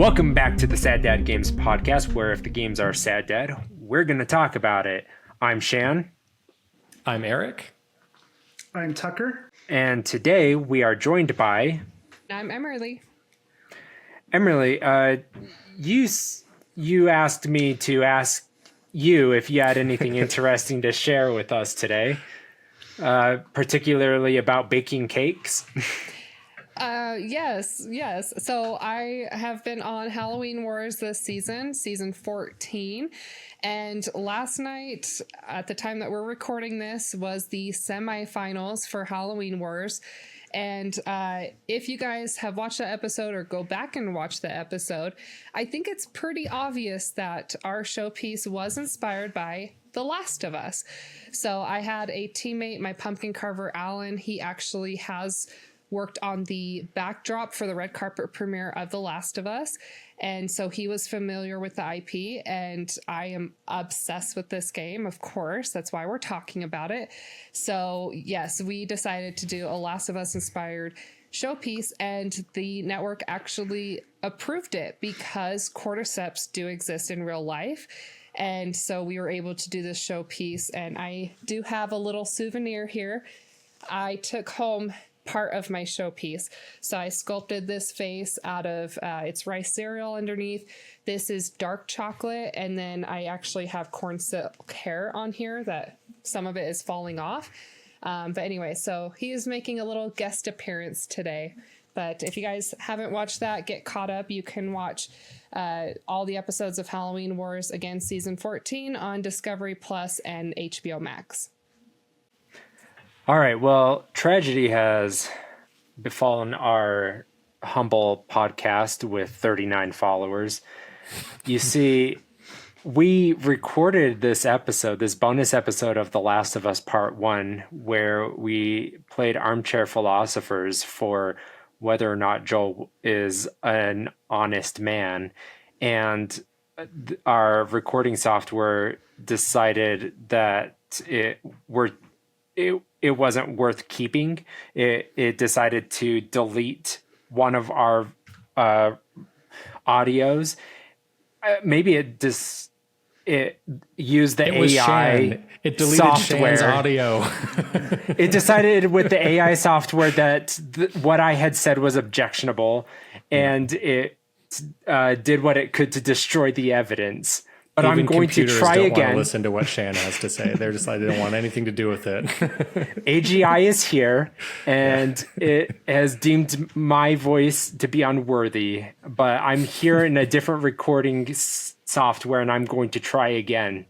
Welcome back to the Sad Dad Games podcast, where if the games are sad dad, we're going to talk about it. I'm Shan. I'm Eric. I'm Tucker. And today we are joined by... I'm Emerlie. Emerlie, you asked me to ask you if you had anything interesting to share with us today, particularly about baking cakes. Yes. So I have been on Halloween Wars this season 14. And last night, at the time that we're recording this, was the semifinals for Halloween Wars. And if you guys have watched that episode or go back and watch the episode, I think it's pretty obvious that our showpiece was inspired by The Last of Us. So I had a teammate, my pumpkin carver, Alan. He actually has worked on the backdrop for the red carpet premiere of The Last of Us. And so he was familiar with the IP, and I am obsessed with this game, of course. That's why we're talking about it. So yes, we decided to do a Last of Us inspired showpiece, and the network actually approved it because cordyceps do exist in real life. And so we were able to do this showpiece, and I do have a little souvenir here. I took home part of my showpiece. So I sculpted this face out of it's rice cereal underneath. This is dark chocolate, and then I actually have corn silk hair on here that some of it is falling off. But anyway, so he is making a little guest appearance today. But if you guys haven't watched that, get caught up. You can watch all the episodes of Halloween Wars, again, season 14 on Discovery Plus and HBO Max. All right, well, tragedy has befallen our humble podcast with 39 followers. You see, we recorded this episode, this bonus episode of The Last of Us Part 1, where we played armchair philosophers for whether or not Joel is an honest man. And our recording software decided that it wasn't worth keeping. It decided to delete one of our audios. Maybe it used the AI Shan. It deleted software. Shan's audio. It decided with the AI software that what I had said was objectionable, and it did what it could to destroy the evidence. But even I'm going to try don't again. Want to listen to what Shan has to say. They're just like, they don't want anything to do with it. AGI is here, and it has deemed my voice to be unworthy. But I'm here in a different recording software, and I'm going to try again.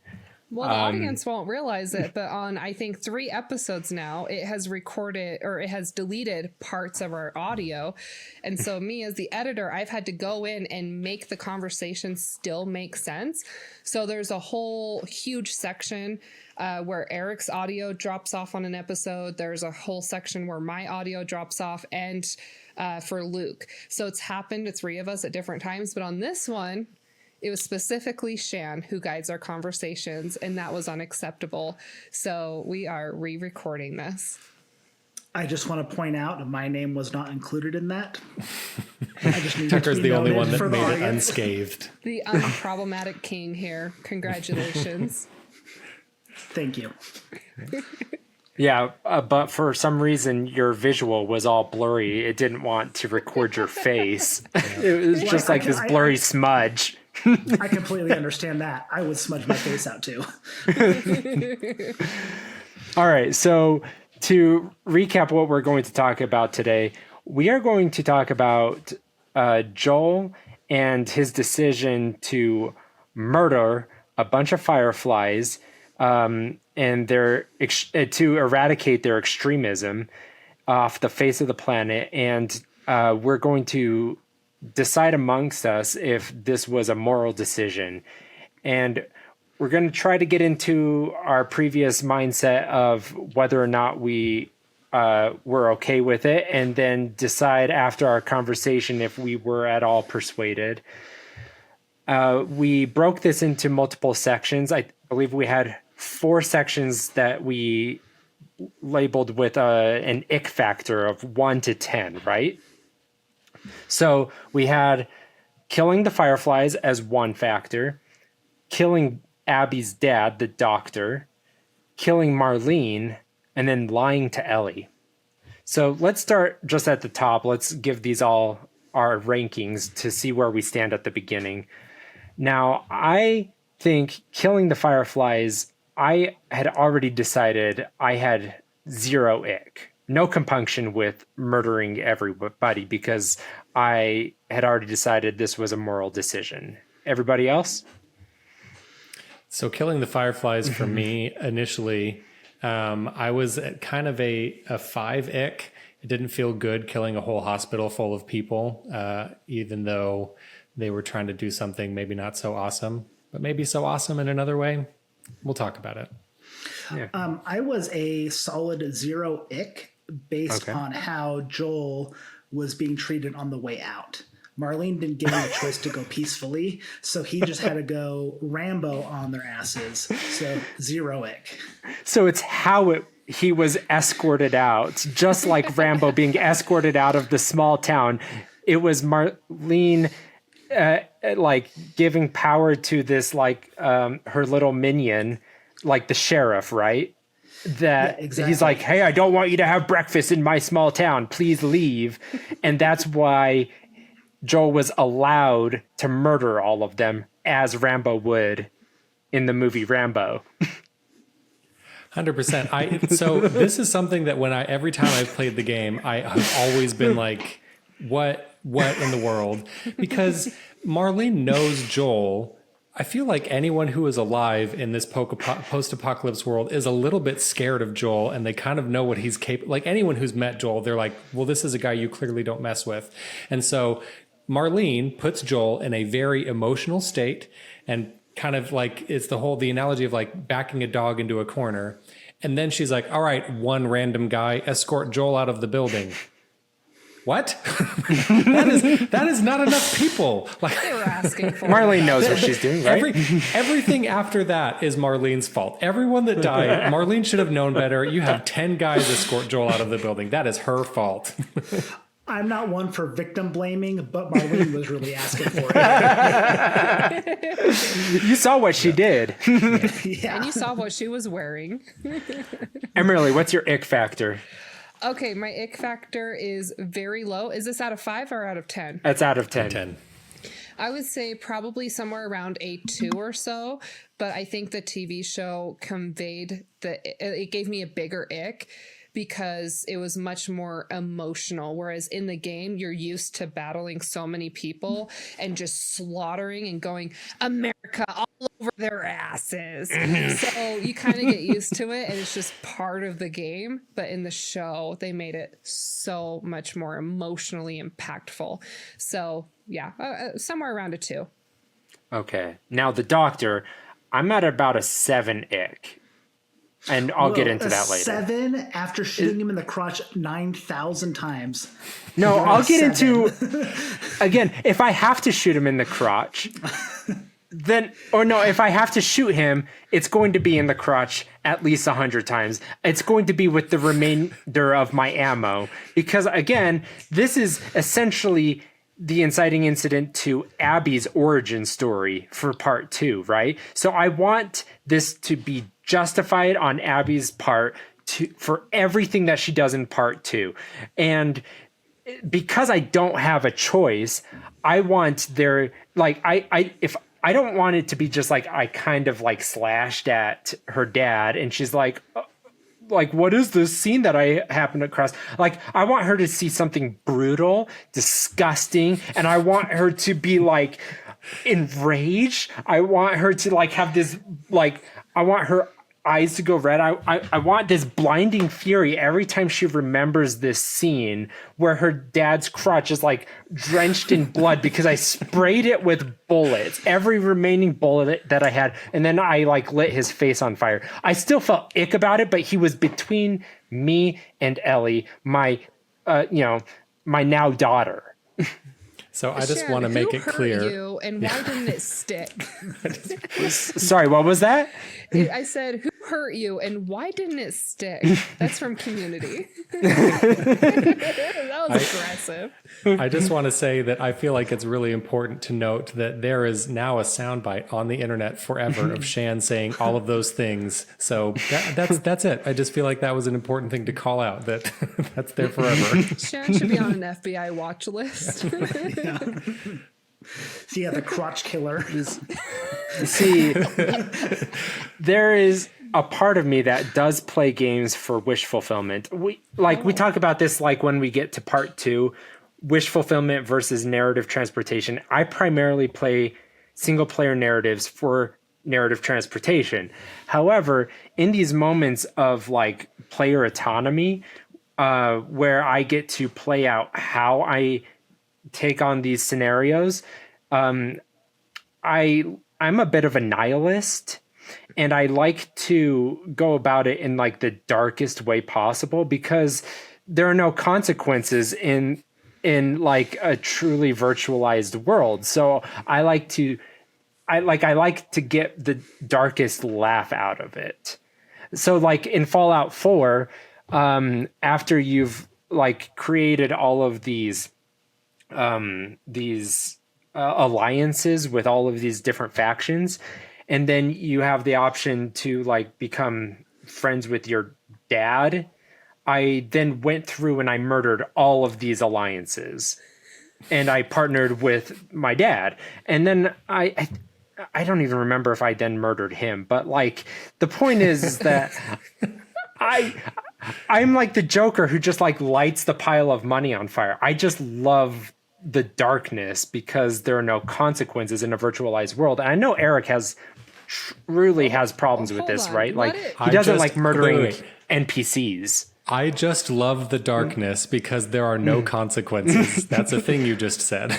Well, the audience won't realize it, but on, I think, 3 episodes now, it has recorded, or it has deleted parts of our audio. And so me as the editor, I've had to go in and make the conversation still make sense. So there's a whole huge section where Eric's audio drops off on an episode. There's a whole section where my audio drops off, and for Luke. So it's happened to 3 of us at different times. But on this one, it was specifically Shan who guides our conversations, and that was unacceptable. So we are re-recording this. I just want to point out my name was not included in that. I just need Tucker's to be the only one noted that for the made it audience. unscathed. The unproblematic king here. Congratulations. Thank you. Yeah, but for some reason, your visual was all blurry. It didn't want to record your face. It was just like this blurry smudge. I completely understand that. I would smudge my face out too. All right, so to recap what we're going to talk about today, we are going to talk about Joel and his decision to murder a bunch of fireflies and to eradicate their extremism off the face of the planet. And we're going to decide amongst us if this was a moral decision. And we're going to try to get into our previous mindset of whether or not we were okay with it, and then decide after our conversation if we were at all persuaded. We broke this into multiple sections. I believe we had 4 sections that we labeled with an ick factor of 1 to 10, right? So we had killing the Fireflies as one factor, killing Abby's dad, the doctor, killing Marlene, and then lying to Ellie. So let's start just at the top. Let's give these all our rankings to see where we stand at the beginning. Now, I think killing the Fireflies, I had already decided I had zero ick. No compunction with murdering everybody because I had already decided this was a moral decision. Everybody else? So killing the Fireflies for me initially, I was at kind of a 5 ick. It didn't feel good killing a whole hospital full of people, even though they were trying to do something maybe not so awesome, but maybe so awesome in another way. We'll talk about it. Yeah. I was a solid 0 ick based on how Joel was being treated on the way out. Marlene didn't give him a choice to go peacefully, so he just had to go Rambo on their asses. So 0 ick. So it's how he was escorted out, just like Rambo being escorted out of the small town. It was Marlene like giving power to this her little minion, like the sheriff, right? That exactly. He's like, hey, I don't want you to have breakfast in my small town. Please leave. And that's why Joel was allowed to murder all of them as Rambo would in the movie Rambo. 100%. So this is something that every time I've played the game, I have always been like, what in the world? Because Marlene knows Joel. I feel like anyone who is alive in this post-apocalypse world is a little bit scared of Joel, and they kind of know what he's capable. Like anyone who's met Joel, they're like, well, this is a guy you clearly don't mess with. And so Marlene puts Joel in a very emotional state, and kind of like it's the analogy of like backing a dog into a corner. And then she's like, all right, one random guy, escort Joel out of the building. What? that is not enough people. Like They were asking for Marlene knows what she's doing, right? Everything after that is Marlene's fault. Everyone that died, Marlene should have known better. You have 10 guys escort Joel out of the building. That is her fault. I'm not one for victim blaming, but Marlene was really asking for it. You saw what she did. Yeah. And you saw what she was wearing. Emerlie, what's your ick factor? Okay, my ick factor is very low. Is this out of 5 or out of 10? That's out of 10. 10. I would say probably somewhere around a 2 or so, but I think the TV show conveyed it gave me a bigger ick because it was much more emotional. Whereas in the game, you're used to battling so many people and just slaughtering and going America all over their asses. So you kind of get used to it and it's just part of the game. But in the show, they made it so much more emotionally impactful. So yeah, somewhere around a 2. Okay. Now the doctor, I'm at about a 7 ick. And I'll get into that later. 7 after shooting him in the crotch 9,000 times. No, I'll get 7. into again, if I have to shoot him in the crotch, if I have to shoot him, it's going to be in the crotch at least 100 times. It's going to be with the remainder of my ammo. Because again, this is essentially the inciting incident to Abby's origin story for part 2, right? So I want this to be justified on Abby's part for everything that she does in part 2. And because I don't have a choice, I want if I don't want it to be just like I kind of like slashed at her dad and she's like what is this scene that I happened across? Like, I want her to see something brutal, disgusting, and I want her to be like enraged. I want her to like have this I want her eyes to go red. I want this blinding fury every time she remembers this scene where her dad's crotch is like drenched in blood because I sprayed it with bullets, every remaining bullet that I had, and then I like lit his face on fire. I still felt ick about it, but he was between me and Ellie, my my now daughter. So I just Shan, want to make who it hurt clear. you and why didn't it stick? Sorry, what was that? I said, who hurt you, and why didn't it stick? That's from Community. That was aggressive. I just want to say that I feel like it's really important to note that there is now a soundbite on the internet forever of Shan saying all of those things. So that's it. I just feel like that was an important thing to call out, that that's there forever. Shan should be on an FBI watch list. Yeah. So yeah, the crotch killer. See, there is a part of me that does play games for wish fulfillment. We talk about this like when we get to part 2, wish fulfillment versus narrative transportation. I primarily play single player narratives for narrative transportation. However, in these moments of like player autonomy, where I get to play out how I take on these scenarios, I'm a bit of a nihilist, and I like to go about it in like the darkest way possible, because there are no consequences in like a truly virtualized world. So I like to get the darkest laugh out of it. So like in Fallout 4, after you've like created all of these alliances with all of these different factions, and then you have the option to like become friends with your dad, I then went through and I murdered all of these alliances, and I partnered with my dad. And then I don't even remember if I then murdered him, but like the point is that I'm like the Joker who just like lights the pile of money on fire. I just love the darkness because there are no consequences in a virtualized world. And I know Eric really has problems with this, right? Like he doesn't like murdering NPCs. I just love the darkness because there are no consequences. That's a thing you just said.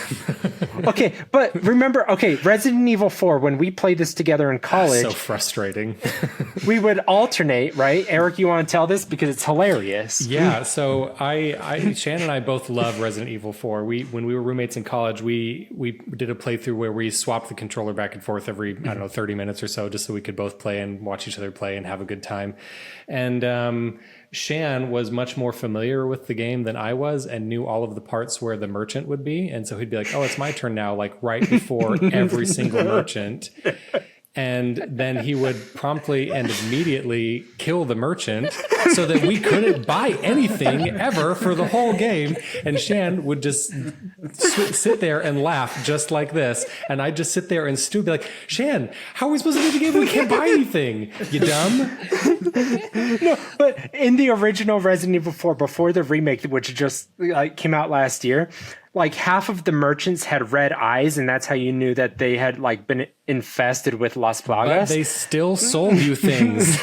Okay, but remember, Resident Evil 4, when we played this together in college. So frustrating. We would alternate, right? Eric, you want to tell this because it's hilarious. Yeah, so Shan and I both love Resident Evil 4. When we were roommates in college, we did a playthrough where we swapped the controller back and forth every, 30 minutes or so, just so we could both play and watch each other play and have a good time. And Shan was much more familiar with the game than I was and knew all of the parts where the merchant would be. And so he'd be like, oh, it's my turn now, like right before every single merchant. And then he would promptly and immediately kill the merchant so that we couldn't buy anything ever for the whole game. And Shan would just sit there and laugh just like this. And I'd just sit there and stew, be like, Shan, how are we supposed to do the game when we can't buy anything? You dumb? No, but in the original Resident Evil 4, before the remake, which just came out last year, like half of the merchants had red eyes, and that's how you knew that they had like been infested with Las Plagas. But they still sold you things.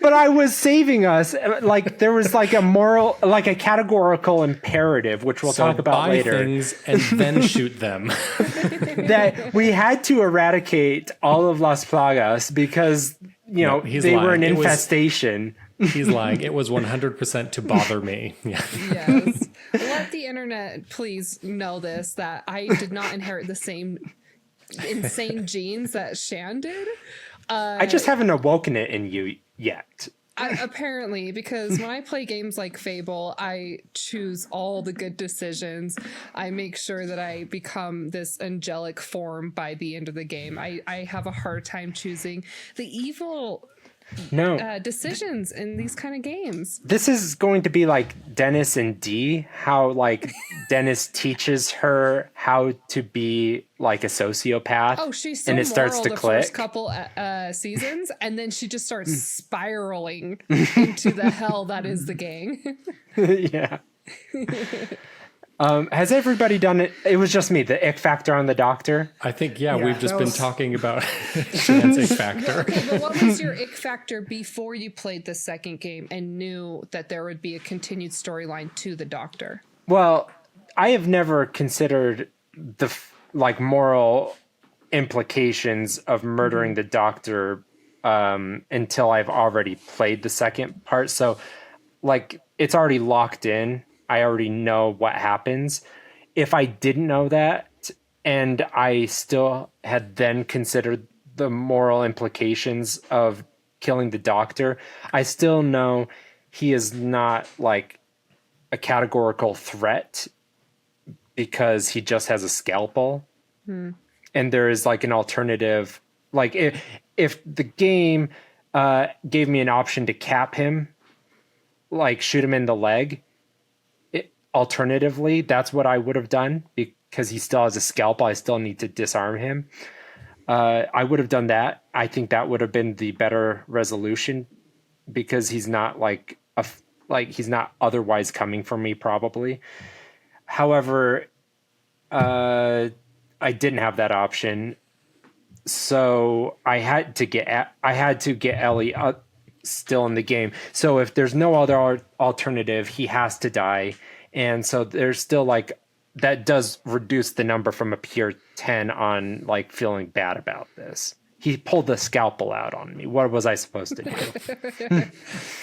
But I was saving us. Like there was like a moral, like a categorical imperative, which we'll talk about buy later. Things and then shoot them. That we had to eradicate all of Las Plagas because they were an infestation. He's lying. It was 100% to bother me. Yeah. Yes. Let the internet please know this, that I did not inherit the same insane genes that Shan did. I just haven't awoken it in you yet. Apparently, because when I play games like Fable, I choose all the good decisions. I make sure that I become this angelic form by the end of the game. I have a hard time choosing the evil decisions in these kind of games. This is going to be like Dennis and Dee, how like Dennis teaches her how to be like a sociopath. Oh, she's so and it starts to the click. First couple seasons, and then she just starts spiraling into the hell that is the gang. Yeah. Has everybody done it? It was just me, the ick factor on the doctor. I think, we've just been talking about Shan's ick factor. Okay, but what was your ick factor before you played the second game and knew that there would be a continued storyline to the doctor? Well, I have never considered the moral implications of murdering the doctor until I've already played the second part. So like it's already locked in. I already know what happens. If I didn't know that and I still had then considered the moral implications of killing the doctor, I still know he is not like a categorical threat because he just has a scalpel. And there is like an alternative. Like if the game gave me an option to cap him, like shoot him in the leg, alternatively, that's what I would have done because he still has a scalpel. I still need to disarm him. I would have done that. I think that would have been the better resolution because he's not like he's not otherwise coming for me probably. However, I didn't have that option, so I had to get Ellie still in the game. So if there's no other alternative, he has to die, and so there's still like that does reduce the number from a pure 10 on like feeling bad about this. He pulled the scalpel out on me. What was I supposed to do?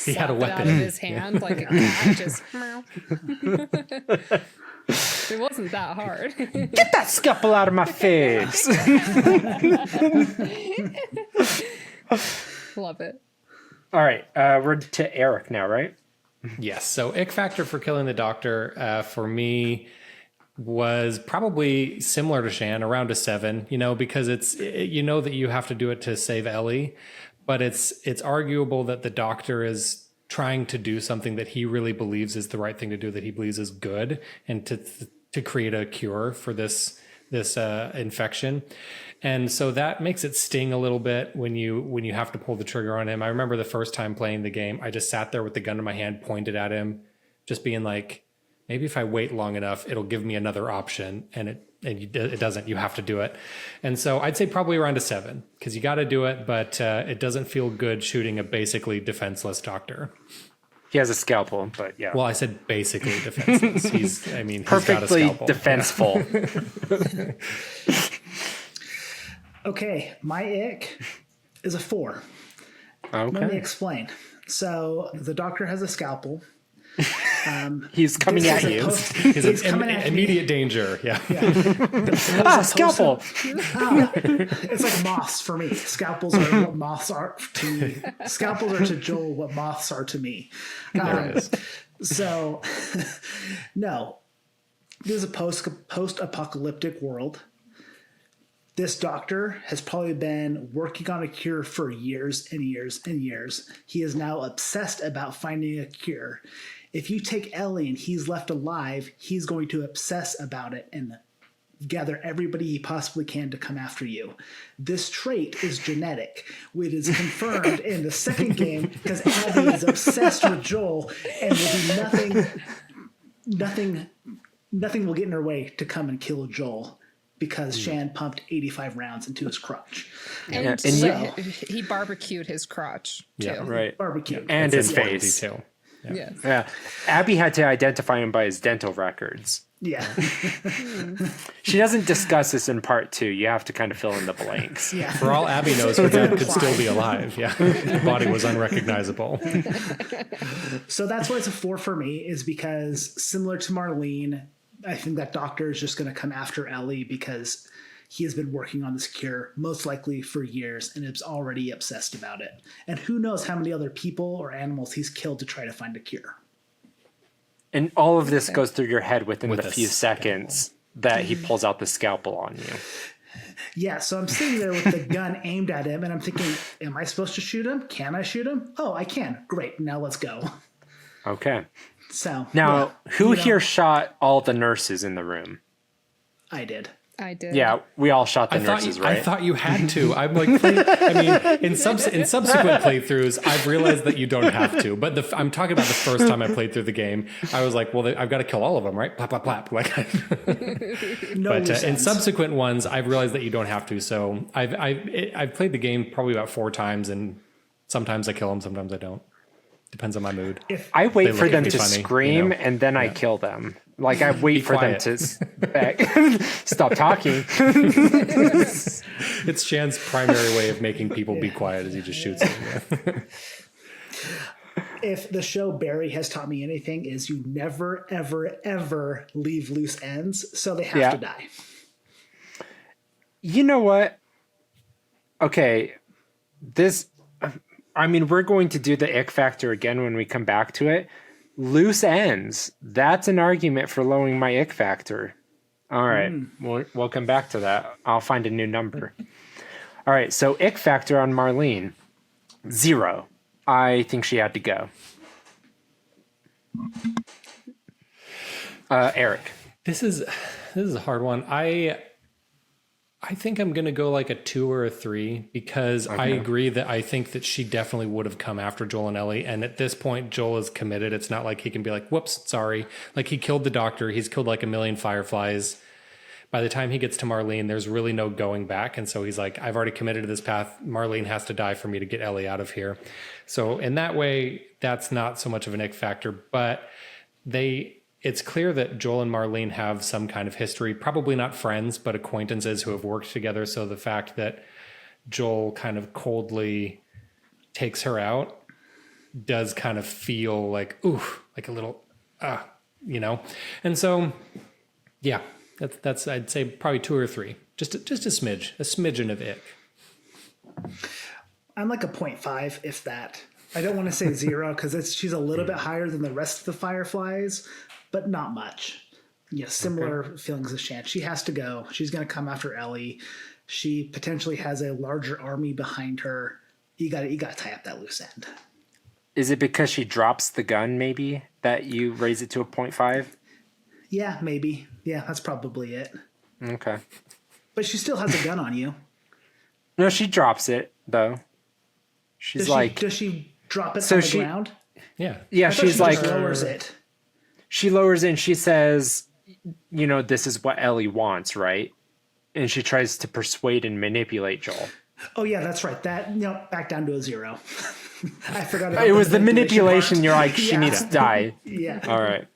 He had a weapon out of his hand like a cat. Just it wasn't that hard. Get that scalpel out of my face. Love it. All right, we're to Eric now, right? Yes. So ick factor for killing the doctor for me was probably similar to Shan, around a 7, because it's, that you have to do it to save Ellie, but it's arguable that the doctor is trying to do something that he really believes is the right thing to do, that he believes is good, and to create a cure for this infection. And so that makes it sting a little bit when you have to pull the trigger on him. I remember the first time playing the game, I just sat there with the gun in my hand, pointed at him, just being like, maybe if I wait long enough, it'll give me another option. And it doesn't. You have to do it. And so I'd say probably around a 7 because you got to do it, but it doesn't feel good shooting a basically defenseless doctor. He has a scalpel, but yeah. Well, I said basically defenseless. He's perfectly got a scalpel. defenseful. Okay, my ick is a 4. Okay. Let me explain. So the doctor has a scalpel. He's coming at you. He's in immediate danger. Yeah. Scalpel. It's like moths for me. Scalpels are what moths are to me. Scalpels are to Joel what moths are to me. There it is. So, no. This is a post-apocalyptic world. This doctor has probably been working on a cure for years and years and years. He is now obsessed about finding a cure. If you take Ellie and he's left alive, he's going to obsess about it and gather everybody he possibly can to come after you. This trait is genetic. It is confirmed in the second game because Abby is obsessed with Joel and will do nothing will get in her way to come and kill Joel because Shan pumped 85 rounds into his crotch. And he barbecued his crotch too. Yeah, right. Barbecue. And his face. Detail. Yeah. Yes. Yeah. Abby had to identify him by his dental records. Yeah. She doesn't discuss this in part 2. You have to kind of fill in the blanks. Yeah. For all Abby knows, her dad could still be alive. Yeah. His body was unrecognizable. So that's why it's a 4 for me, is because similar to Marlene, I think that doctor is just going to come after Ellie because he has been working on this cure most likely for years and is already obsessed about it. And who knows how many other people or animals he's killed to try to find a cure. And all of this goes through your head within With the a few seconds that he pulls out the scalpel on you. Yeah, so I'm sitting there with the gun aimed at him and I'm thinking, am I supposed to shoot him? Can I shoot him? Oh, I can. Great. Now let's go. Okay. So Now, yeah, who here shot all the nurses in the room? I did. I did. Yeah, we all shot the nurses, right? I thought you had to. I'm like, in subsequent playthroughs, I've realized that you don't have to. But I'm talking about the first time I played through the game. I was like, well, I've got to kill all of them, right? Plap, plap, plap. Like, but in subsequent ones, I've realized that you don't have to. So I've played the game probably about 4 times, and sometimes I kill them, sometimes I don't. Depends on my mood. I wait for them to funny, scream and then I kill them. Like I wait for them to stop talking. It's Shan's primary way of making people be quiet as he just shoots them. If the show Barry has taught me anything, is you never, ever, ever leave loose ends, so they have to die. You know what? Okay, this... I mean, we're going to do the ick factor again when we come back to it. Loose ends. That's an argument for lowering my ick factor. All right. We'll come back to that. I'll find a new number. All right. So ick factor on Marlene. 0. I think she had to go. Eric. This is a hard one. I think I'm going to go like a 2 or a 3 because I agree that I think that she definitely would have come after Joel and Ellie. And at this point, Joel is committed. It's not like he can be like, whoops, sorry. Like he killed the doctor. He's killed like a million fireflies. By the time he gets to Marlene, there's really no going back. And so he's like, I've already committed to this path. Marlene has to die for me to get Ellie out of here. So in that way, that's not so much of an ick factor. But it's clear that Joel and Marlene have some kind of history, probably not friends, but acquaintances who have worked together. So the fact that Joel kind of coldly takes her out does kind of feel like, ooh, like a little, And so, yeah, that's I'd say probably 2 or 3, just a smidgen of ick. I'm like a 0.5, if that. I don't want to say 0 because she's a little bit higher than the rest of the fireflies, but not much. Similar feelings as Shan. She has to go. She's going to come after Ellie. She potentially has a larger army behind her. You got to tie up that loose end. Is it because she drops the gun, maybe, that you raise it to a 0.5? Yeah, maybe. Yeah, that's probably it. Okay. But she still has a gun on you. No, she drops it, though. Does she drop it on the ground? Yeah. Yeah, she's like... lowers it. She lowers it and she says, this is what Ellie wants, right? And she tries to persuade and manipulate Joel. Oh, yeah, that's right. That, back down to a 0. I forgot about it was the manipulation. Part. You're like, she needs to die. Yeah. All right.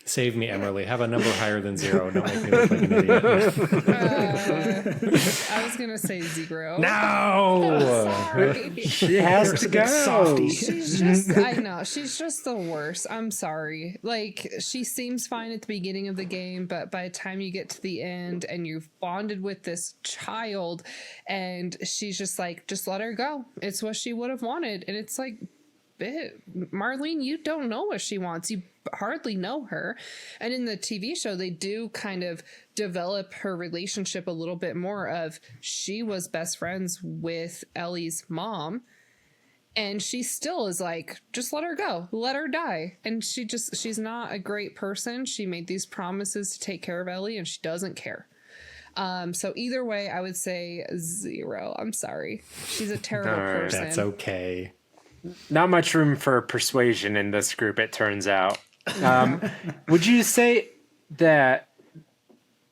Save me, Emerlie. Have a number higher than 0. Don't make me look like an idiot. I was gonna say 0. No! Sorry. She has to go. Softie. I know. She's just the worst. I'm sorry. Like, she seems fine at the beginning of the game, but by the time you get to the end and you've bonded with this child and she's just like, just let her go. It's what she would have wanted. And it's like, Marlene, you don't know what she wants. You hardly know her. And in the TV show, they do kind of develop her relationship a little bit more of she was best friends with Ellie's mom. And she still is like, just let her go, let her die. And she's not a great person. She made these promises to take care of Ellie and she doesn't care. So either way, I would say 0. I'm sorry. She's a terrible person. That's okay. Not much room for persuasion in this group, it turns out. Would you say that,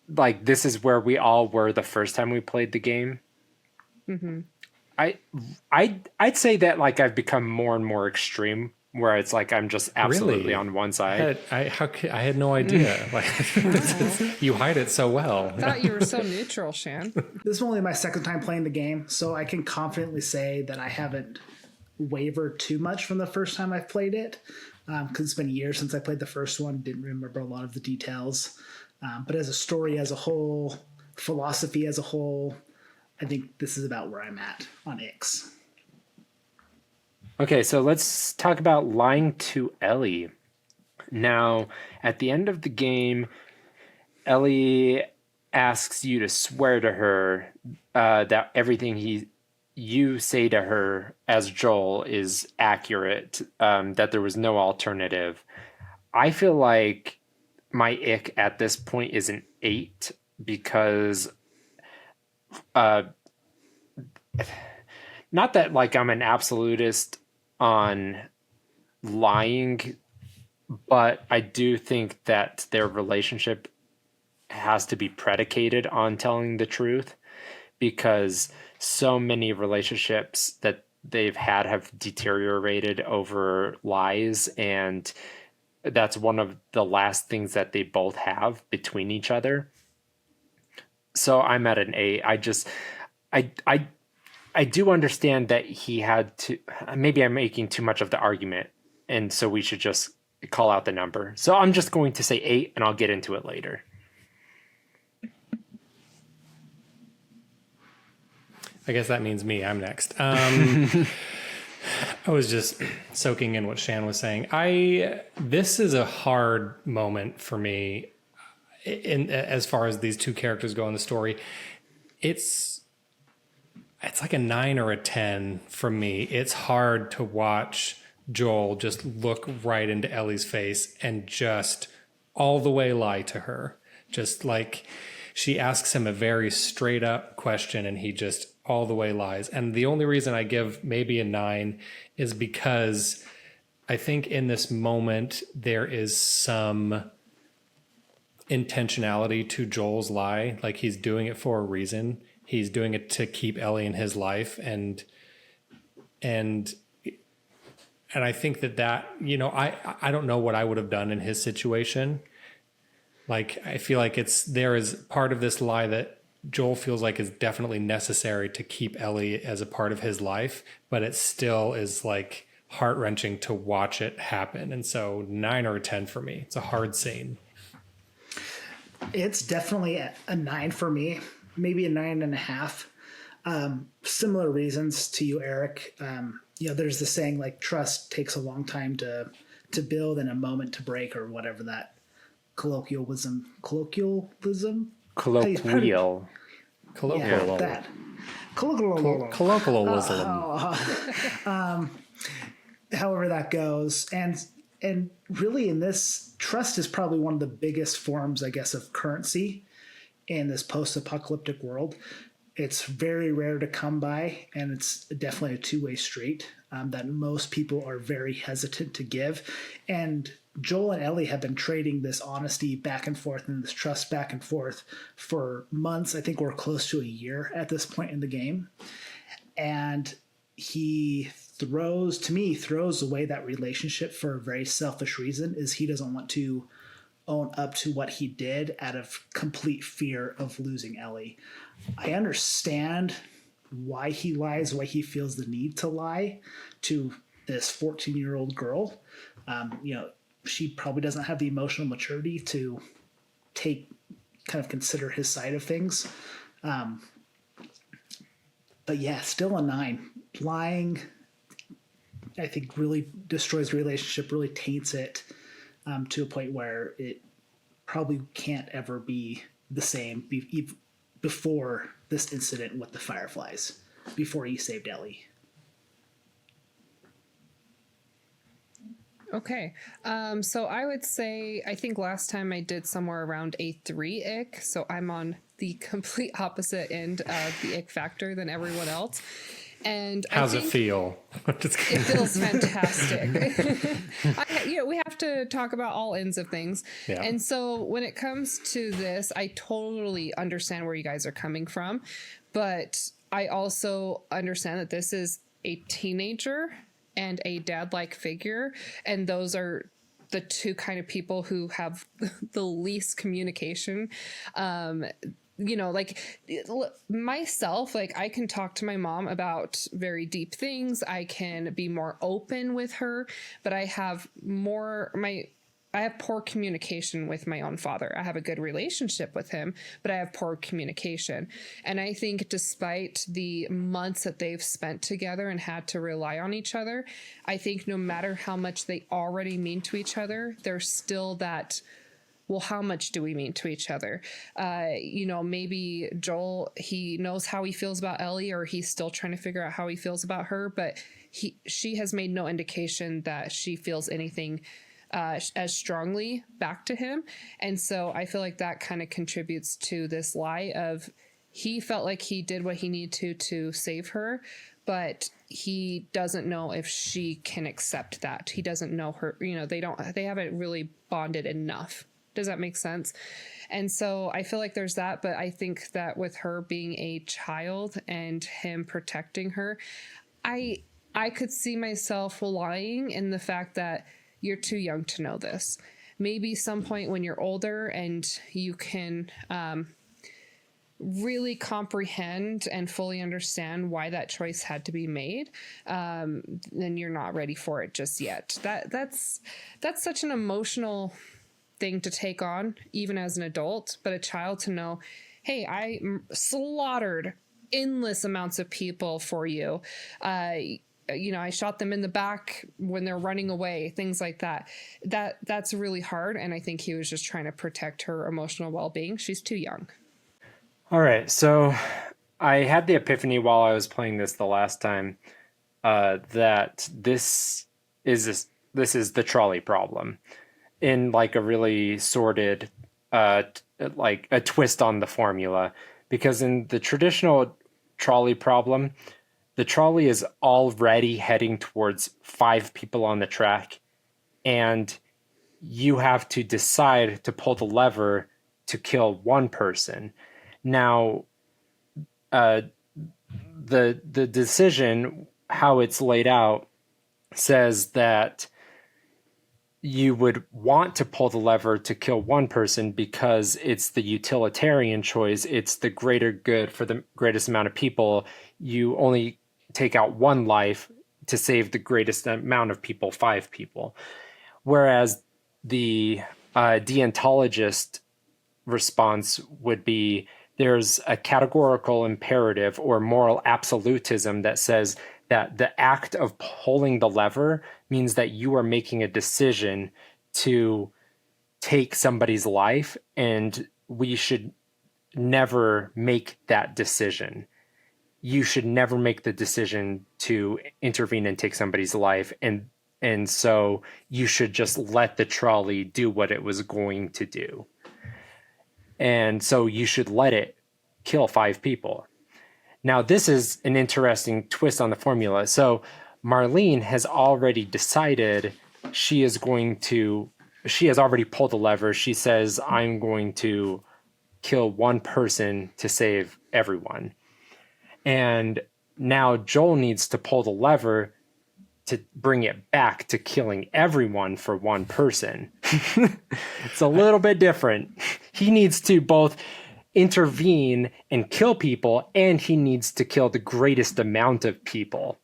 like, this is where we all were the first time we played the game? Mm-hmm. I'd say that, like, I've become more and more extreme, where it's like I'm just absolutely Really? on one side. I had no idea. Like, you hide it so well. I thought you were so neutral, Shan. This is only my second time playing the game, so I can confidently say that I haven't wavered too much from the first time I've played it, because it's been years since I played the first one. Didn't remember a lot of the details, but as a story as a whole, philosophy as a whole, I think this is about where I'm at on Ix. Okay, so let's talk about lying to Ellie. Now, at the end of the game, Ellie asks you to swear to her that everything you say to her as Joel is accurate, that there was no alternative. I feel like my ick at this point is an 8 because not that like I'm an absolutist on lying, but I do think that their relationship has to be predicated on telling the truth, because so many relationships that they've had have deteriorated over lies, and that's one of the last things that they both have between each other. So I'm at an 8. I do understand that he had to, maybe I'm making too much of the argument, and so we should just call out the number. So I'm just going to say 8, and I'll get into it later. I guess that means me. I'm next. I was just soaking in what Shan was saying. This is a hard moment for me in as far as these two characters go in the story. It's like a 9 or a 10 from me. It's hard to watch Joel just look right into Ellie's face and just all the way lie to her. Just like she asks him a very straight up question and he just all the way lies. And the only reason I give maybe a 9 is because I think in this moment there is some intentionality to Joel's lie. Like he's doing it for a reason. He's doing it to keep Ellie in his life. And I think that, you know, I don't know what I would have done in his situation. Like, I feel like there is part of this lie that Joel feels like is definitely necessary to keep Ellie as a part of his life, but it still is like heart-wrenching to watch it happen. And so 9 or a 10 for me. It's a hard scene. It's definitely a 9 for me, maybe a 9.5. Similar reasons to you, Eric. You know, there's the saying like trust takes a long time to build and a moment to break, or whatever that colloquialism. Colloquial. Yeah, that. Colloquialism. However that goes, and really in this, trust is probably one of the biggest forms, I guess, of currency in this post-apocalyptic world. It's very rare to come by, and it's definitely a two-way street that most people are very hesitant to give. And Joel and Ellie have been trading this honesty back and forth and this trust back and forth for months. I think we're close to a year at this point in the game. And he throws away that relationship for a very selfish reason, is he doesn't want to own up to what he did out of complete fear of losing Ellie. I understand why he lies, why he feels the need to lie to this 14-year-old girl. You know, she probably doesn't have the emotional maturity to consider his side of things. But yeah, still a 9. Lying, I think, really destroys the relationship, really taints it to a point where it probably can't ever be the same before this incident with the Fireflies, before he saved Ellie. Okay. So I would say, I think last time I did somewhere around a 3 ick. So I'm on the complete opposite end of the ick factor than everyone else. And how's it feel? It feels fantastic. We have to talk about all ends of things. Yeah. And so when it comes to this, I totally understand where you guys are coming from, but I also understand that this is a teenager and a dad-like figure, and those are the two kind of people who have the least communication. Like myself, like I can talk to my mom about very deep things. I can be more open with her, but I have poor communication with my own father. I have a good relationship with him, but I have poor communication. And I think despite the months that they've spent together and had to rely on each other, I think no matter how much they already mean to each other, there's still that, well, how much do we mean to each other? Maybe Joel, he knows how he feels about Ellie, or he's still trying to figure out how he feels about her, but she has made no indication that she feels anything as strongly back to him. And so I feel like that kind of contributes to this lie of he felt like he did what he needed to save her, but he doesn't know if she can accept that. He doesn't know her, they haven't really bonded enough. Does that make sense? And so I feel like there's that, but I think that with her being a child and him protecting her, I could see myself lying in the fact that you're too young to know this. Maybe some point when you're older and you can really comprehend and fully understand why that choice had to be made, then you're not ready for it just yet. That's such an emotional thing to take on, even as an adult, but a child to know, hey, I slaughtered endless amounts of people for you. I shot them in the back when they're running away, things like that. That's really hard. And I think he was just trying to protect her emotional well-being. She's too young. All right. So I had the epiphany while I was playing this the last time that this is the trolley problem in like a really sordid, like a twist on the formula. Because in the traditional trolley problem, the trolley is already heading towards 5 people on the track, and you have to decide to pull the lever to kill 1 person. Now, the decision, how it's laid out, says that you would want to pull the lever to kill 1 person because it's the utilitarian choice. It's the greater good for the greatest amount of people. You only take out 1 life to save the greatest amount of people, 5 people. Whereas the deontologist response would be there's a categorical imperative or moral absolutism that says that the act of pulling the lever means that you are making a decision to take somebody's life, and we should never make that decision. You should never make the decision to intervene and take somebody's life, and so you should just let the trolley do what it was going to do. And so you should let it kill 5 people. Now, this is an interesting twist on the formula. So Marlene has already decided she has already pulled the lever. She says, I'm going to kill 1 person to save everyone. And now Joel needs to pull the lever to bring it back to killing everyone for 1 person. It's a little bit different. He needs to both intervene and kill people, and he needs to kill the greatest amount of people.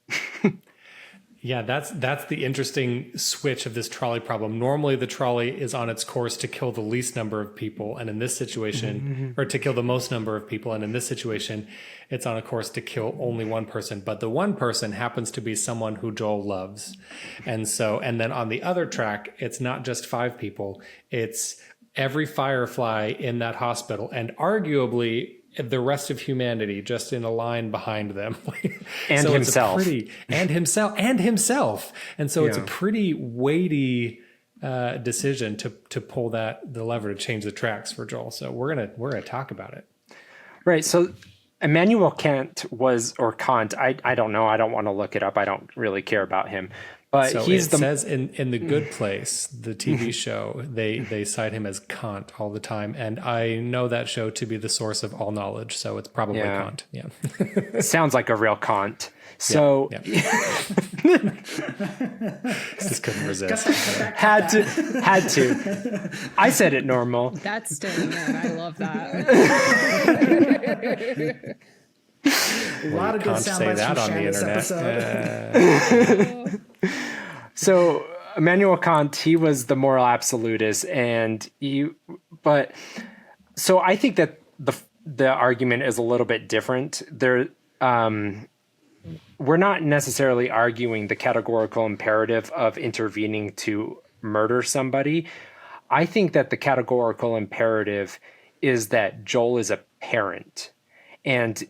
Yeah, that's the interesting switch of this trolley problem. Normally the trolley is on its course to kill the least number of people, and in this situation, or to kill the most number of people, and in this situation, it's on a course to kill only 1 person. But the 1 person happens to be someone who Joel loves. And then on the other track, it's not just 5 people, it's every firefly in that hospital, and arguably the rest of humanity just in a line behind them. And so himself. And himself. And so it's a pretty weighty decision to pull the lever to change the tracks for Joel. So we're gonna talk about it. Right. So Immanuel Kant or Kant, I don't know. I don't want to look it up. I don't really care about him. But so it says in The Good Place, the TV show, they cite him as Kant all the time. And I know that show to be the source of all knowledge. So it's probably Kant. Yeah. Sounds like a real Kant. So just couldn't resist. had to. I said it normal. That's staying in. I love that. A lot of good sound bites from Shan this episode. So Immanuel Kant, he was the moral absolutist, so I think that the argument is a little bit different. We're not necessarily arguing the categorical imperative of intervening to murder somebody. I think that the categorical imperative is that Joel is a parent, and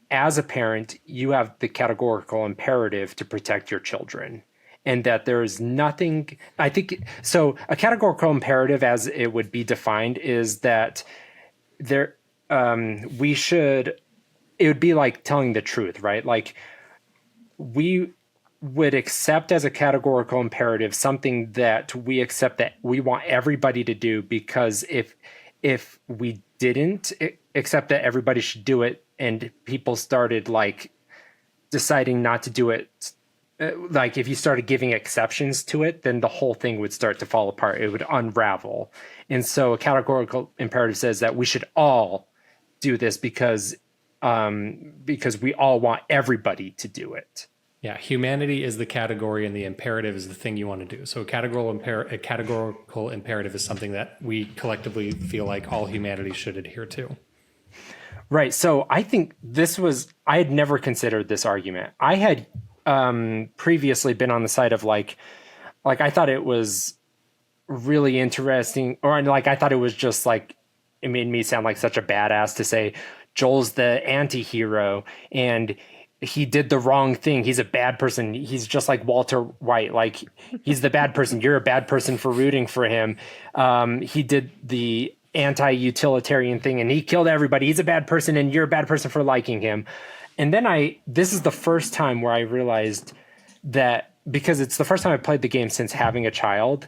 as a parent, you have the categorical imperative to protect your children. And that there is nothing, I think, so a categorical imperative as it would be defined is that it would be like telling the truth, right? Like we would accept as a categorical imperative something that we accept that we want everybody to do, because if we didn't accept that everybody should do it and people started like deciding not to do it, like if you started giving exceptions to it, then the whole thing would start to fall apart. It would unravel. And so a categorical imperative says that we should all do this because we all want everybody to do it. Yeah, humanity is the category and the imperative is the thing you want to do. So a categorical imperative is something that we collectively feel like all humanity should adhere to. Right. So I think I had never considered this argument. I had previously been on the side of like I thought it was really interesting, or like I thought it was just like it made me sound like such a badass to say Joel's the anti-hero and he did the wrong thing. He's a bad person. He's just like Walter White. Like he's the bad person. You're a bad person for rooting for him. He did the anti-utilitarian thing and he killed everybody. He's a bad person and you're a bad person for liking him. And then this is the first time where I realized that, because it's the first time I played the game since having a child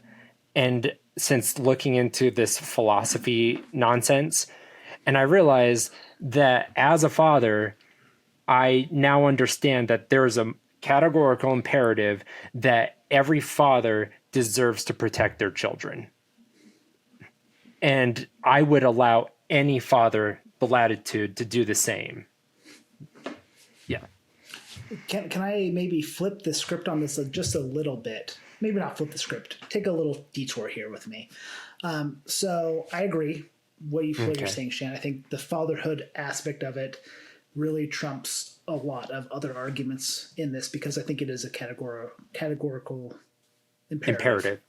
and since looking into this philosophy nonsense. And I realized that as a father, I now understand that there's a categorical imperative that every father deserves to protect their children. And I would allow any father the latitude to do the same. Yeah. Can I maybe flip the script on this just a little bit? Maybe not flip the script. Take a little detour here with me. So I agree what you're saying, Shan. I think the fatherhood aspect of it really trumps a lot of other arguments in this, because I think it is a categorical imperative.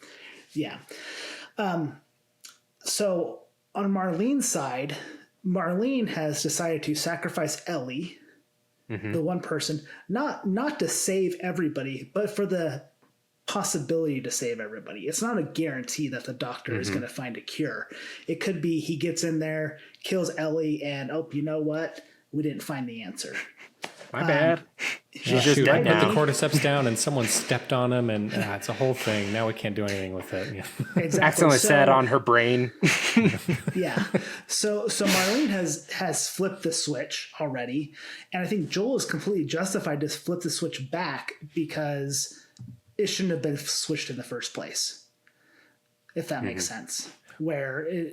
Yeah. So on Marlene's side, Marlene has decided to sacrifice Ellie, the one person, not to save everybody, but for the possibility to save everybody. It's not a guarantee that the doctor is going to find a cure. It could be he gets in there, kills Ellie, and you know what? We didn't find the answer. My bad. She's just dead now. Put the cordyceps down and someone stepped on him and it's a whole thing. Now we can't do anything with it. Yeah. Exactly. Accidentally sat on her brain. Yeah. So Marlene has flipped the switch already. And I think Joel is completely justified to flip the switch back, because it shouldn't have been switched in the first place. If that makes sense. Go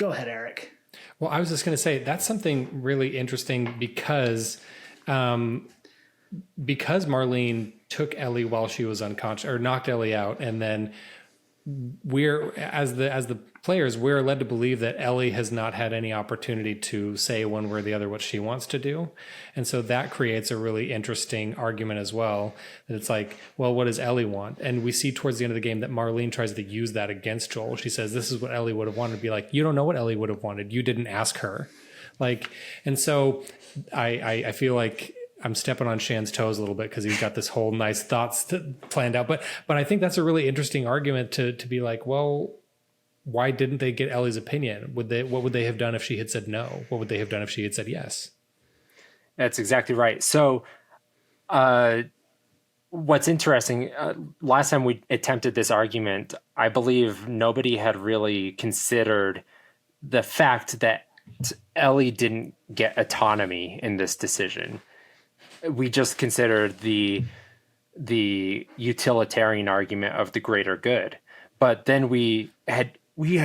ahead, Eric. Well, I was just going to say that's something really interesting because Marlene took Ellie while she was unconscious, or knocked Ellie out, and then we're as the players, we're led to believe that Ellie has not had any opportunity to say one way or the other what she wants to do. And so that creates a really interesting argument as well, that it's like, well, what does Ellie want? And we see towards the end of the game that Marlene tries to use that against Joel. She says, this is what Ellie would have wanted. To be like, you don't know what Ellie would have wanted. You didn't ask her. Like, and so I feel like I'm stepping on Shan's toes a little bit because he's got this whole nice thoughts planned out. But I think that's a really interesting argument to be like, well, why didn't they get Ellie's opinion? What would they have done if she had said no? What would they have done if she had said yes? That's exactly right. So what's interesting, last time we attempted this argument, I believe nobody had really considered the fact that Ellie didn't get autonomy in this decision. We just considered the utilitarian argument of the greater good. But then we had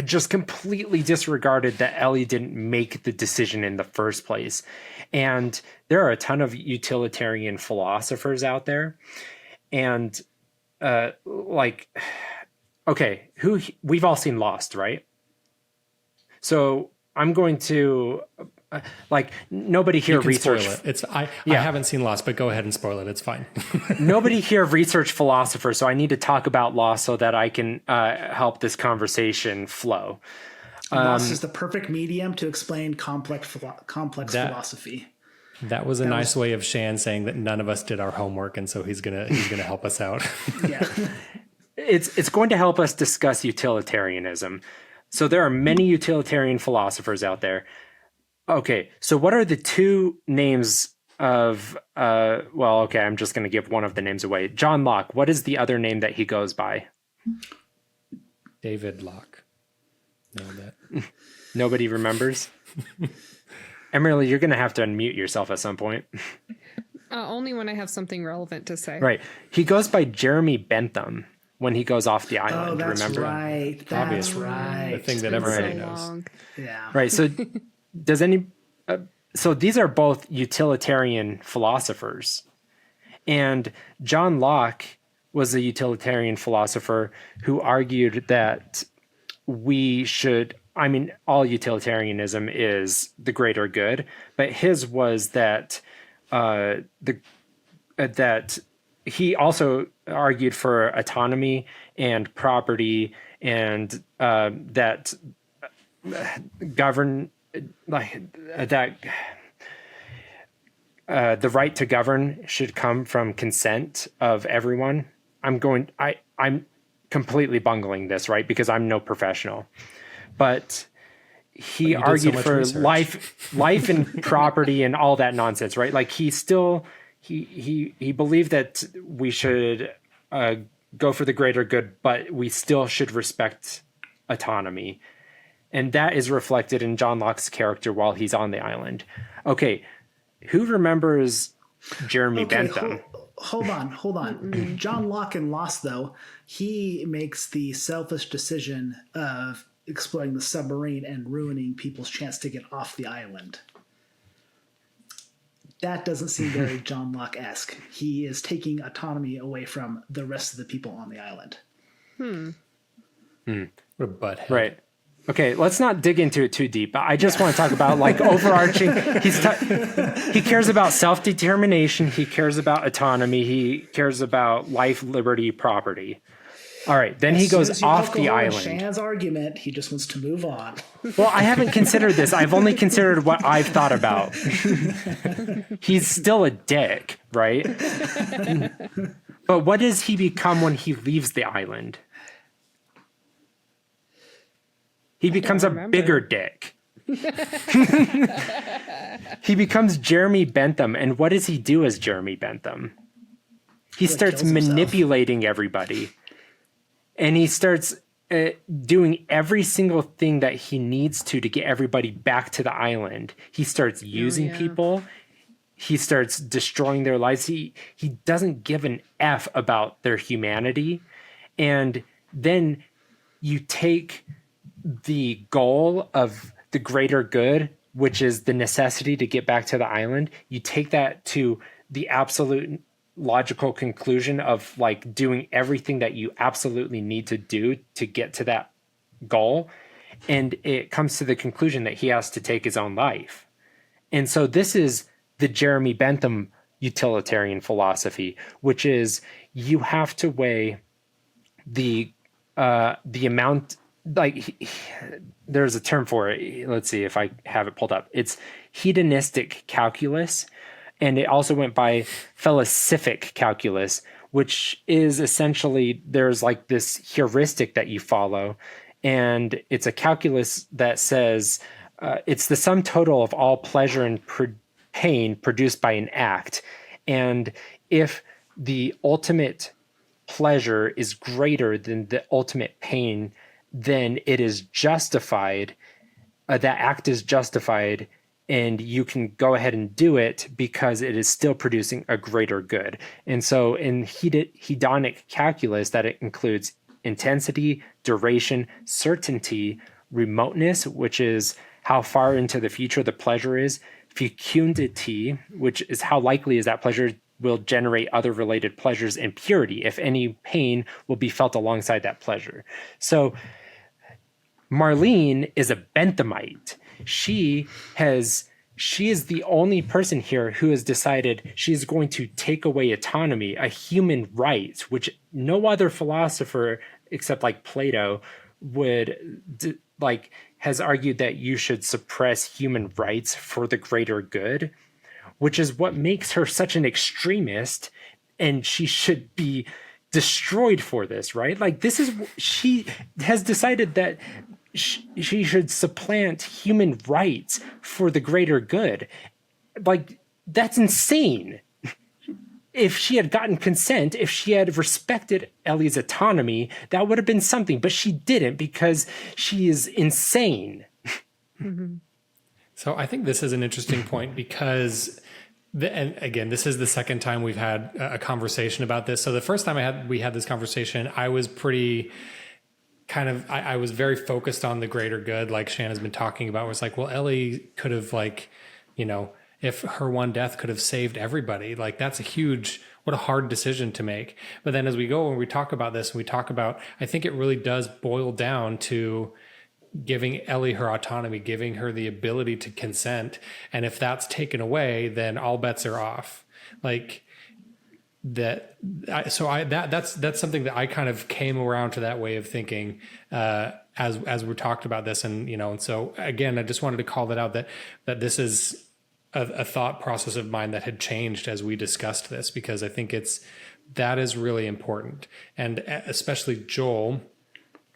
just completely disregarded that Ellie didn't make the decision in the first place. And there are a ton of utilitarian philosophers out there. And we've all seen Lost, right? So I'm going to nobody here research it. I haven't seen Lost, but go ahead and spoil it. It's fine. Nobody here research philosophers, so I need to talk about Lost so that I can help this conversation flow. Lost is the perfect medium to explain complex philosophy. That was a nice way of Shan saying that none of us did our homework, and so he's gonna help us out. Yeah, it's going to help us discuss utilitarianism. So there are many utilitarian philosophers out there. Okay, so what are the two names of, I'm just going to give one of the names away. John Locke, what is the other name that he goes by? David Locke. Nailed it. Nobody remembers? Emerlie, you're going to have to unmute yourself at some point. Only when I have something relevant to say. Right. He goes by Jeremy Bentham when he goes off the island, that's remember? Right. That's right. The thing that everybody knows. Yeah. Right, so... so these are both utilitarian philosophers, and John Locke was a utilitarian philosopher who argued that all utilitarianism is the greater good, but his was that that he also argued for autonomy and property, and that govern like that the right to govern should come from consent of everyone. I'm completely bungling this, right? Because I'm no professional, but he argued for research. life and property and all that nonsense, right? Like he believed that we should go for the greater good, but we still should respect autonomy. And that is reflected in John Locke's character while he's on the island. Okay, who remembers Jeremy Bentham? Hold on. John Locke in Lost, though, he makes the selfish decision of exploring the submarine and ruining people's chance to get off the island. That doesn't seem very John Locke-esque. He is taking autonomy away from the rest of the people on the island. What a butthead. Right. Okay, let's not dig into it too deep. I just want to talk about like overarching. He cares about self-determination. He cares about autonomy. He cares about life, liberty, property. All right, then he goes off the island. Shan's argument, he just wants to move on. Well, I haven't considered this. I've only considered what I've thought about. He's still a dick, right? But what does he become when he leaves the island? He becomes a bigger dick. He becomes Jeremy Bentham. And what does he do as Jeremy Bentham? He starts manipulating everybody. And he starts doing every single thing that he needs to get everybody back to the island. He starts using people. He starts destroying their lives. He doesn't give an F about their humanity. And then you take the goal of the greater good, which is the necessity to get back to the island. You take that to the absolute logical conclusion of like doing everything that you absolutely need to do to get to that goal. And it comes to the conclusion that he has to take his own life. And so this is the Jeremy Bentham utilitarian philosophy, which is you have to weigh the amount, like there's a term for it. Let's see if I have it pulled up. It's hedonistic calculus. And it also went by philosophic calculus, which is essentially there's like this heuristic that you follow. And it's a calculus that says it's the sum total of all pleasure and pain produced by an act. And if the ultimate pleasure is greater than the ultimate pain, then it is justified. That act is justified. And you can go ahead and do it because it is still producing a greater good. And so in hedonic calculus, that it includes intensity, duration, certainty, remoteness, which is how far into the future the pleasure is, fecundity, which is how likely is that pleasure will generate other related pleasures, and purity, if any pain will be felt alongside that pleasure. So Marlene is a Benthamite. She is the only person here who has decided she's going to take away autonomy, a human right, which no other philosopher except like Plato has argued that you should suppress human rights for the greater good, which is what makes her such an extremist, and she should be destroyed for this, right? Like she has decided that she should supplant human rights for the greater good. Like, that's insane. If she had gotten consent, if she had respected Ellie's autonomy, that would have been something, but she didn't because she is insane. So I think this is an interesting point because, and again, this is the second time we've had a conversation about this. So the first time we had this conversation, I was pretty I was very focused on the greater good, like Shan has been talking about, where it's like, well, Ellie could have if her one death could have saved everybody, like what a hard decision to make. But then as we go and we talk about this, and we talk about, I think it really does boil down to giving Ellie her autonomy, giving her the ability to consent. And if that's taken away, then all bets are off. Like, that's something that I kind of came around to that way of thinking as we talked about this, and so again, I just wanted to call that out that this is a thought process of mine that had changed as we discussed this, because I think that is really important, and especially Joel,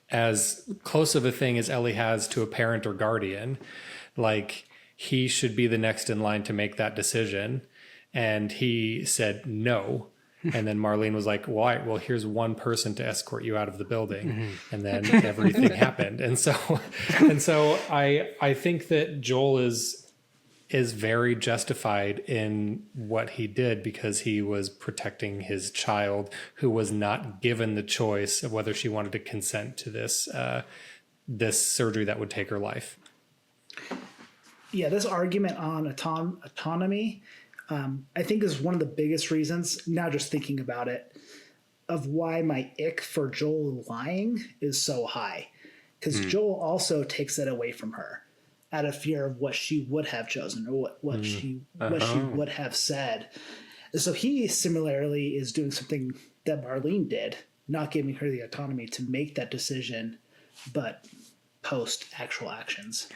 as close of a thing as Ellie has to a parent or guardian, like he should be the next in line to make that decision, and he said no. And then Marlene was like, well, here's one person to escort you out of the building. And then everything happened. And so I think that Joel is very justified in what he did, because he was protecting his child, who was not given the choice of whether she wanted to consent to this surgery that would take her life. Yeah, this argument on autonomy, I think is one of the biggest reasons, now just thinking about it, of why my ick for Joel lying is so high. Because Joel also takes that away from her out of fear of what she would have chosen, or what she would have said. So he similarly is doing something that Marlene did, not giving her the autonomy to make that decision, but post actual actions.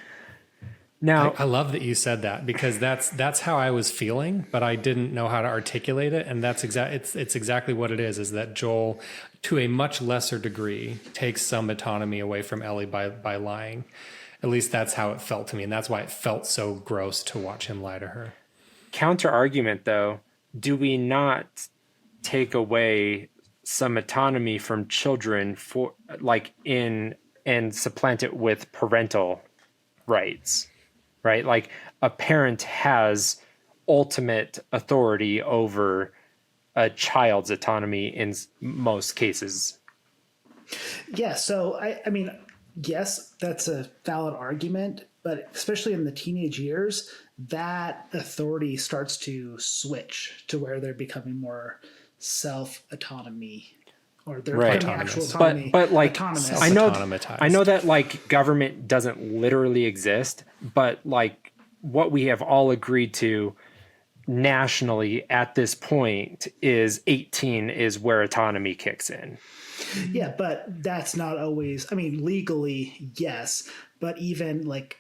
Now, I love that you said that, because that's how I was feeling, but I didn't know how to articulate it. And that's it's exactly what it is that Joel, to a much lesser degree, takes some autonomy away from Ellie by lying. At least that's how it felt to me. And that's why it felt so gross to watch him lie to her. counter argument though, do we not take away some autonomy from children for and supplant it with parental rights? Right? Like a parent has ultimate authority over a child's autonomy in most cases. Yeah, so I mean, yes, that's a valid argument, but especially in the teenage years, that authority starts to switch to where they're becoming more self-autonomy, or they're Right. becoming actual autonomy. But like autonomous. I know Self-autonomatized. that like government doesn't literally exist, but like what we have all agreed to nationally at this point is 18 is where autonomy kicks in. Yeah, but that's not always, I mean, legally, yes, but even like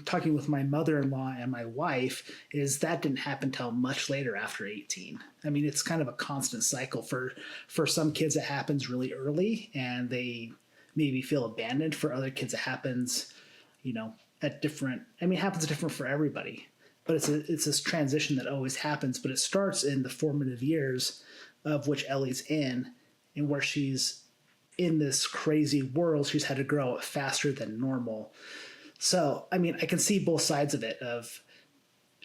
talking with my mother-in-law and my wife, is that didn't happen till much later after 18. I mean, it's kind of a constant cycle. For some kids, it happens really early and they maybe feel abandoned. For other kids, it happens, at different, I mean, it happens different for everybody. But it's this transition that always happens, but it starts in the formative years of which Ellie's in, and where she's in this crazy world. She's had to grow up faster than normal. So, I mean, I can see both sides of it, of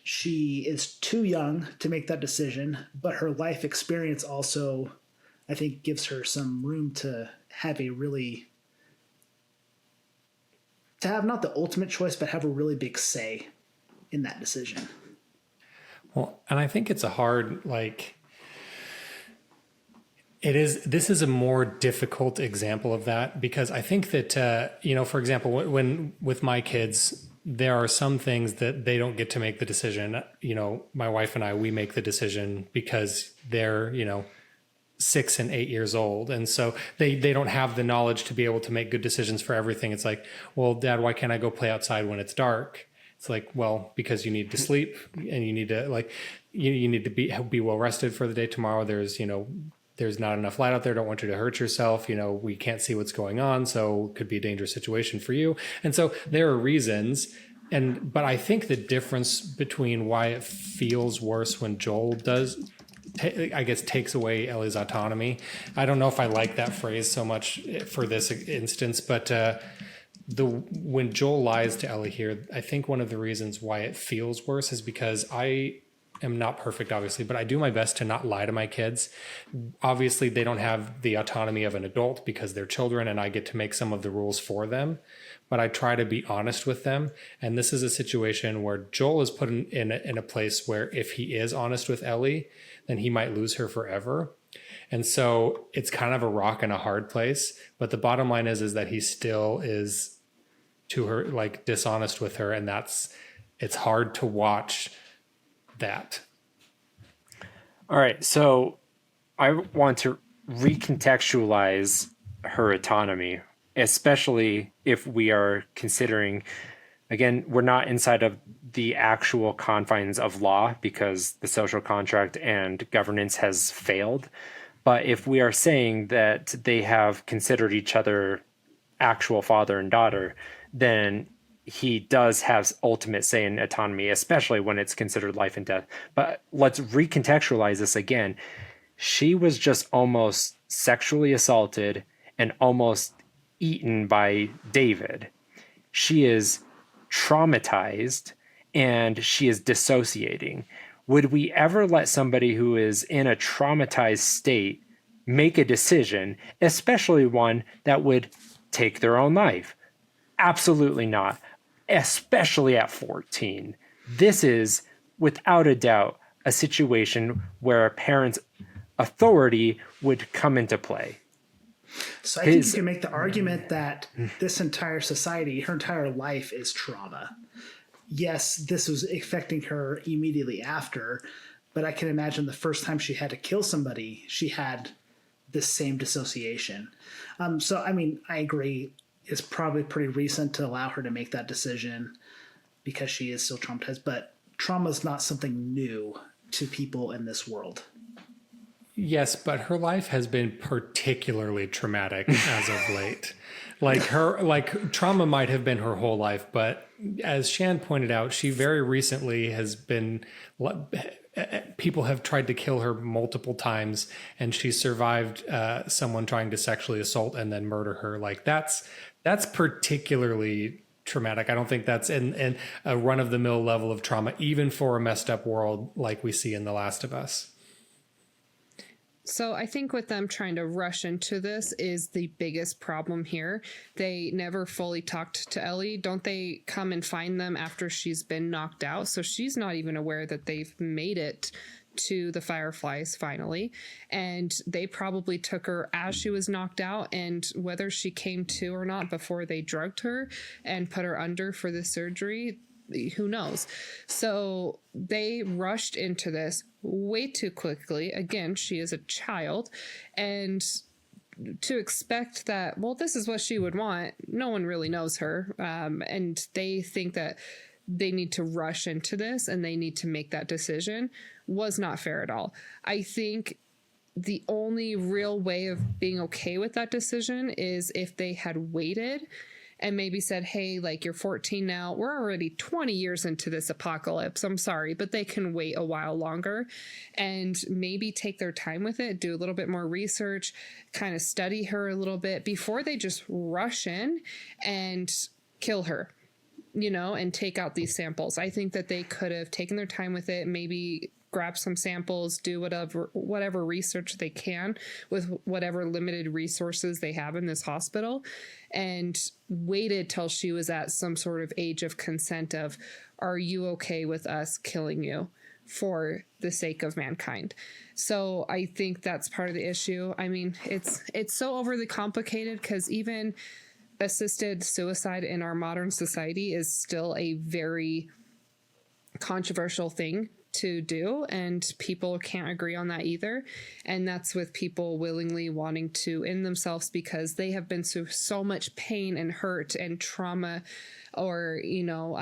she is too young to make that decision, but her life experience also, I think, gives her some room to have not the ultimate choice, but have a really big say in that decision. Well, and I think it's a hard, this is a more difficult example of that, because I think that, for example, when with my kids, there are some things that they don't get to make the decision. My wife and I, we make the decision because they're, 6 and 8 years old. And so they don't have the knowledge to be able to make good decisions for everything. It's like, well, Dad, why can't I go play outside when it's dark? It's like, well, because you need to sleep and you need to you need to be well rested for the day tomorrow. There's not enough light out there. Don't want you to hurt yourself. We can't see what's going on. So it could be a dangerous situation for you. And so there are reasons. But I think the difference between why it feels worse when Joel takes away Ellie's autonomy. I don't know if I like that phrase so much for this instance, but when Joel lies to Ellie here, I think one of the reasons why it feels worse is because I am not perfect, obviously, but I do my best to not lie to my kids. Obviously, they don't have the autonomy of an adult because they're children and I get to make some of the rules for them, but I try to be honest with them. And this is a situation where Joel is put in a place where if he is honest with Ellie, then he might lose her forever. And so it's kind of a rock and a hard place. But the bottom line is that he still is to her, dishonest with her. And it's hard to watch that. All right. So I want to recontextualize her autonomy, especially if we are considering, again, we're not inside of the actual confines of law because the social contract and governance has failed. But if we are saying that they have considered each other actual father and daughter, then he does have ultimate say in autonomy, especially when it's considered life and death. But let's recontextualize this again. She was just almost sexually assaulted and almost eaten by David. She is traumatized and she is dissociating. Would we ever let somebody who is in a traumatized state make a decision, especially one that would take their own life? Absolutely not, especially at 14. This is, without a doubt, a situation where a parent's authority would come into play. So I think you can make the argument that this entire society, her entire life is trauma. Yes, this was affecting her immediately after, but I can imagine the first time she had to kill somebody, she had this same dissociation. So, I mean, I agree. It's probably pretty recent to allow her to make that decision because she is still traumatized, but trauma is not something new to people in this world. Yes, but her life has been particularly traumatic as of late. Like trauma might have been her whole life, but as Shan pointed out, she very recently has been, people have tried to kill her multiple times and she survived someone trying to sexually assault and then murder her. Like that's particularly traumatic. I don't think that's in a run-of-the-mill level of trauma, even for a messed up world like we see in The Last of Us. So I think with them trying to rush into this is the biggest problem here. They never fully talked to Ellie. Don't they come and find them after she's been knocked out? So she's not even aware that they've made it to the Fireflies finally. And they probably took her as she was knocked out, and whether she came to or not before they drugged her and put her under for the surgery, who knows? So they rushed into this way too quickly. Again, she is a child, and to expect that, well, this is what she would want. No one really knows her. And they think that they need to rush into this and they need to make that decision was not fair at all. I think the only real way of being okay with that decision is if they had waited and maybe said, hey, like, you're 14 now. We're already 20 years into this apocalypse. I'm sorry, but they can wait a while longer and maybe take their time with it, do a little bit more research, kind of study her a little bit before they just rush in and kill her, you know, and take out these samples. I think that they could have taken their time with it, maybe grab some samples, do whatever research they can with whatever limited resources they have in this hospital, and waited till she was at some sort of age of consent of, are you okay with us killing you for the sake of mankind? So I think that's part of the issue. I mean, it's so overly complicated because even assisted suicide in our modern society is still a very controversial thing to do, and people can't agree on that either. And that's with people willingly wanting to end themselves because they have been through so much pain and hurt and trauma, or, you know,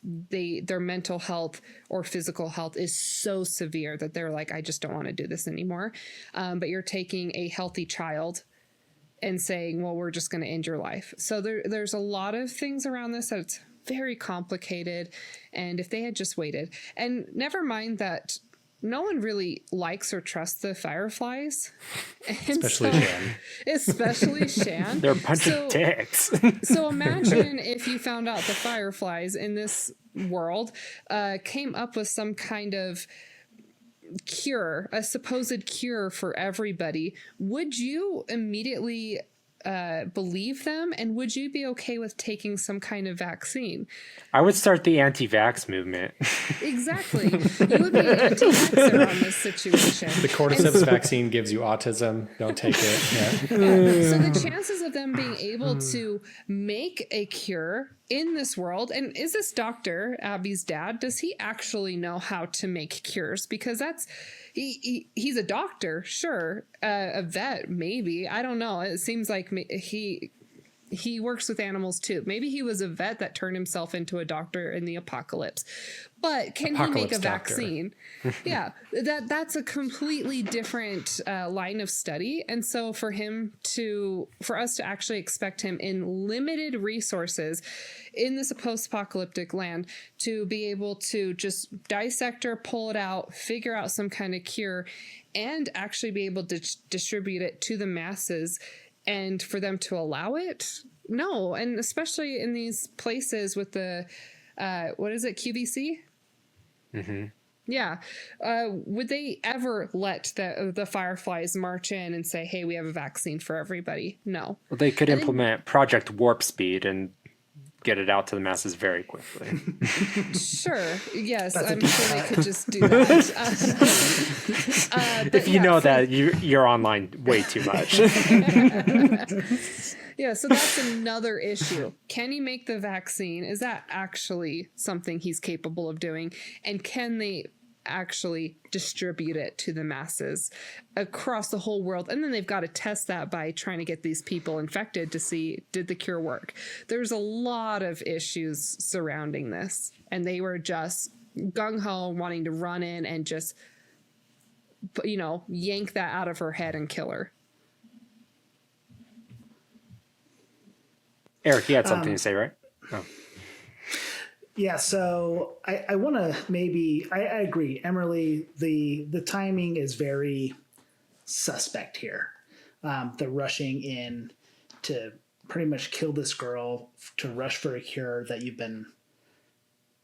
their mental health or physical health is so severe that they're like, I just don't want to do this anymore. But you're taking a healthy child and saying, well, we're just going to end your life. So there's a lot of things around this that's very complicated. And if they had just waited, and never mind that no one really likes or trusts the Fireflies. And especially Shan. Especially Shan. They're a bunch of dicks. So imagine if you found out the Fireflies in this world came up with some kind of cure, a supposed cure for everybody. Would you immediately believe them, and would you be okay with taking some kind of vaccine? I would start the anti-vax movement. Exactly. You would be anti-vaxxer on this situation. The cordyceps vaccine gives you autism. Don't take it. Yeah. Yeah. So the chances of them being able to make a cure in this world, and is this doctor, Abby's dad, does he actually know how to make cures? Because he's a doctor, sure, a vet, maybe. I don't know. It seems like he works with animals too. Maybe he was a vet that turned himself into a doctor in the apocalypse. But can he make a vaccine? Yeah, that's a completely different line of study. And so for us to actually expect him in limited resources in this post-apocalyptic land to be able to just dissect or pull it out, figure out some kind of cure, and actually be able to distribute it to the masses, and for them to allow it? No. And especially in these places with the, what is it, QVC? Mm-hmm. Yeah. Would they ever let the Fireflies march in and say, hey, we have a vaccine for everybody? No. Well, they could implement Project Warp Speed and get it out to the masses very quickly. Sure. Yes. I'm sure they could just do that. If you know that, you're online way too much. Yeah, so that's another issue. Can he make the vaccine? Is that actually something he's capable of doing? And can they actually distribute it to the masses across the whole world? And then they've got to test that by trying to get these people infected to see, did the cure work? There's a lot of issues surrounding this. And they were just gung-ho wanting to run in and just, yank that out of her head and kill her. Eric, you had something to say, right? Oh. Yeah, so I want to I agree. Emerlie, the timing is very suspect here. The rushing in to pretty much kill this girl, to rush for a cure that you've been...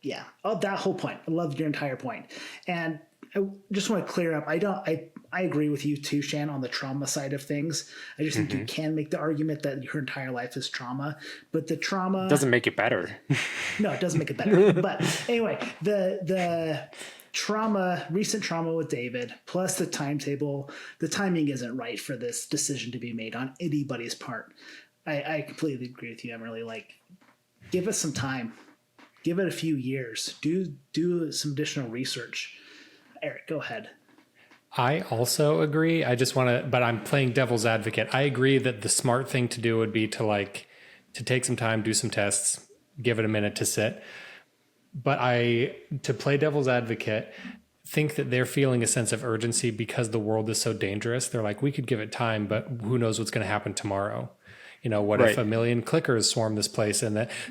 Yeah, that whole point. I loved your entire point. And I just want to clear up. I agree with you too, Shan, on the trauma side of things. I just think you can make the argument that her entire life is trauma, but the trauma doesn't make it better. No, it doesn't make it better. But anyway, the recent trauma with David, plus the timetable, the timing isn't right for this decision to be made on anybody's part. I completely agree with you, Emerlie. Like, give us some time. Give it a few years. Do some additional research. Eric, go ahead. I also agree. But I'm playing devil's advocate. I agree that the smart thing to do would be to take some time, do some tests, give it a minute to sit. But to play devil's advocate, think that they're feeling a sense of urgency because the world is so dangerous. They're like, we could give it time, but who knows what's going to happen tomorrow? What if a million clickers swarm this place?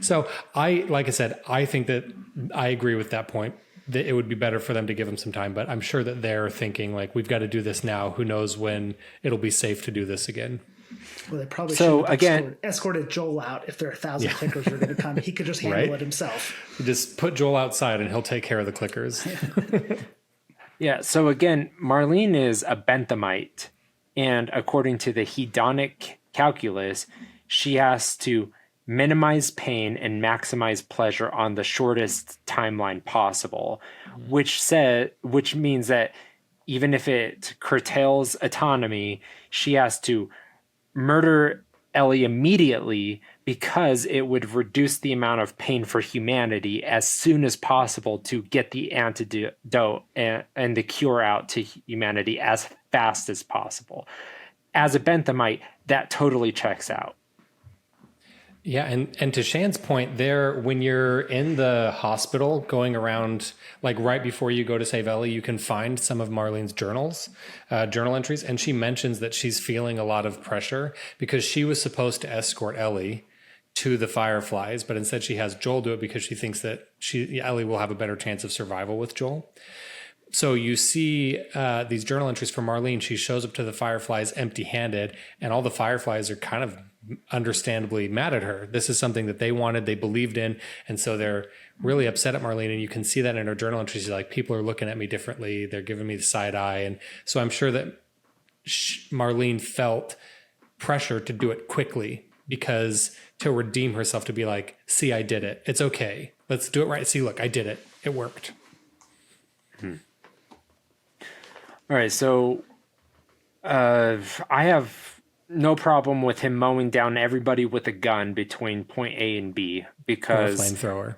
So like I said, I think that I agree with that point, that it would be better for them to give them some time, but I'm sure that they're thinking like, we've got to do this now. Who knows when it'll be safe to do this again. Well, they probably should have escorted Joel out. If there are 1,000 clickers are going to come, he could just handle it himself. Just put Joel outside and he'll take care of the clickers. Yeah. So again, Marlene is a Benthamite, and according to the hedonic calculus, she has to minimize pain and maximize pleasure on the shortest timeline possible, which means that even if it curtails autonomy, she has to murder Ellie immediately because it would reduce the amount of pain for humanity as soon as possible to get the antidote and the cure out to humanity as fast as possible. As a Benthamite, that totally checks out. Yeah, and to Shan's point there, when you're in the hospital going around, like right before you go to save Ellie, you can find some of Marlene's journal entries, and she mentions that she's feeling a lot of pressure because she was supposed to escort Ellie to the Fireflies, but instead she has Joel do it because she thinks that Ellie will have a better chance of survival with Joel. So you see these journal entries from Marlene. She shows up to the Fireflies empty-handed, and all the Fireflies are kind of understandably mad at her. This is something that they wanted, they believed in, and so they're really upset at Marlene, and you can see that in her journal entries. She's like, people are looking at me differently, they're giving me the side eye, and so I'm sure that Marlene felt pressure to do it quickly because to redeem herself, to be like, see, I did it, it's okay, let's do it right, see, look, I did it, it worked. All right, so I have no problem with him mowing down everybody with a gun between point A and B because or a flamethrower.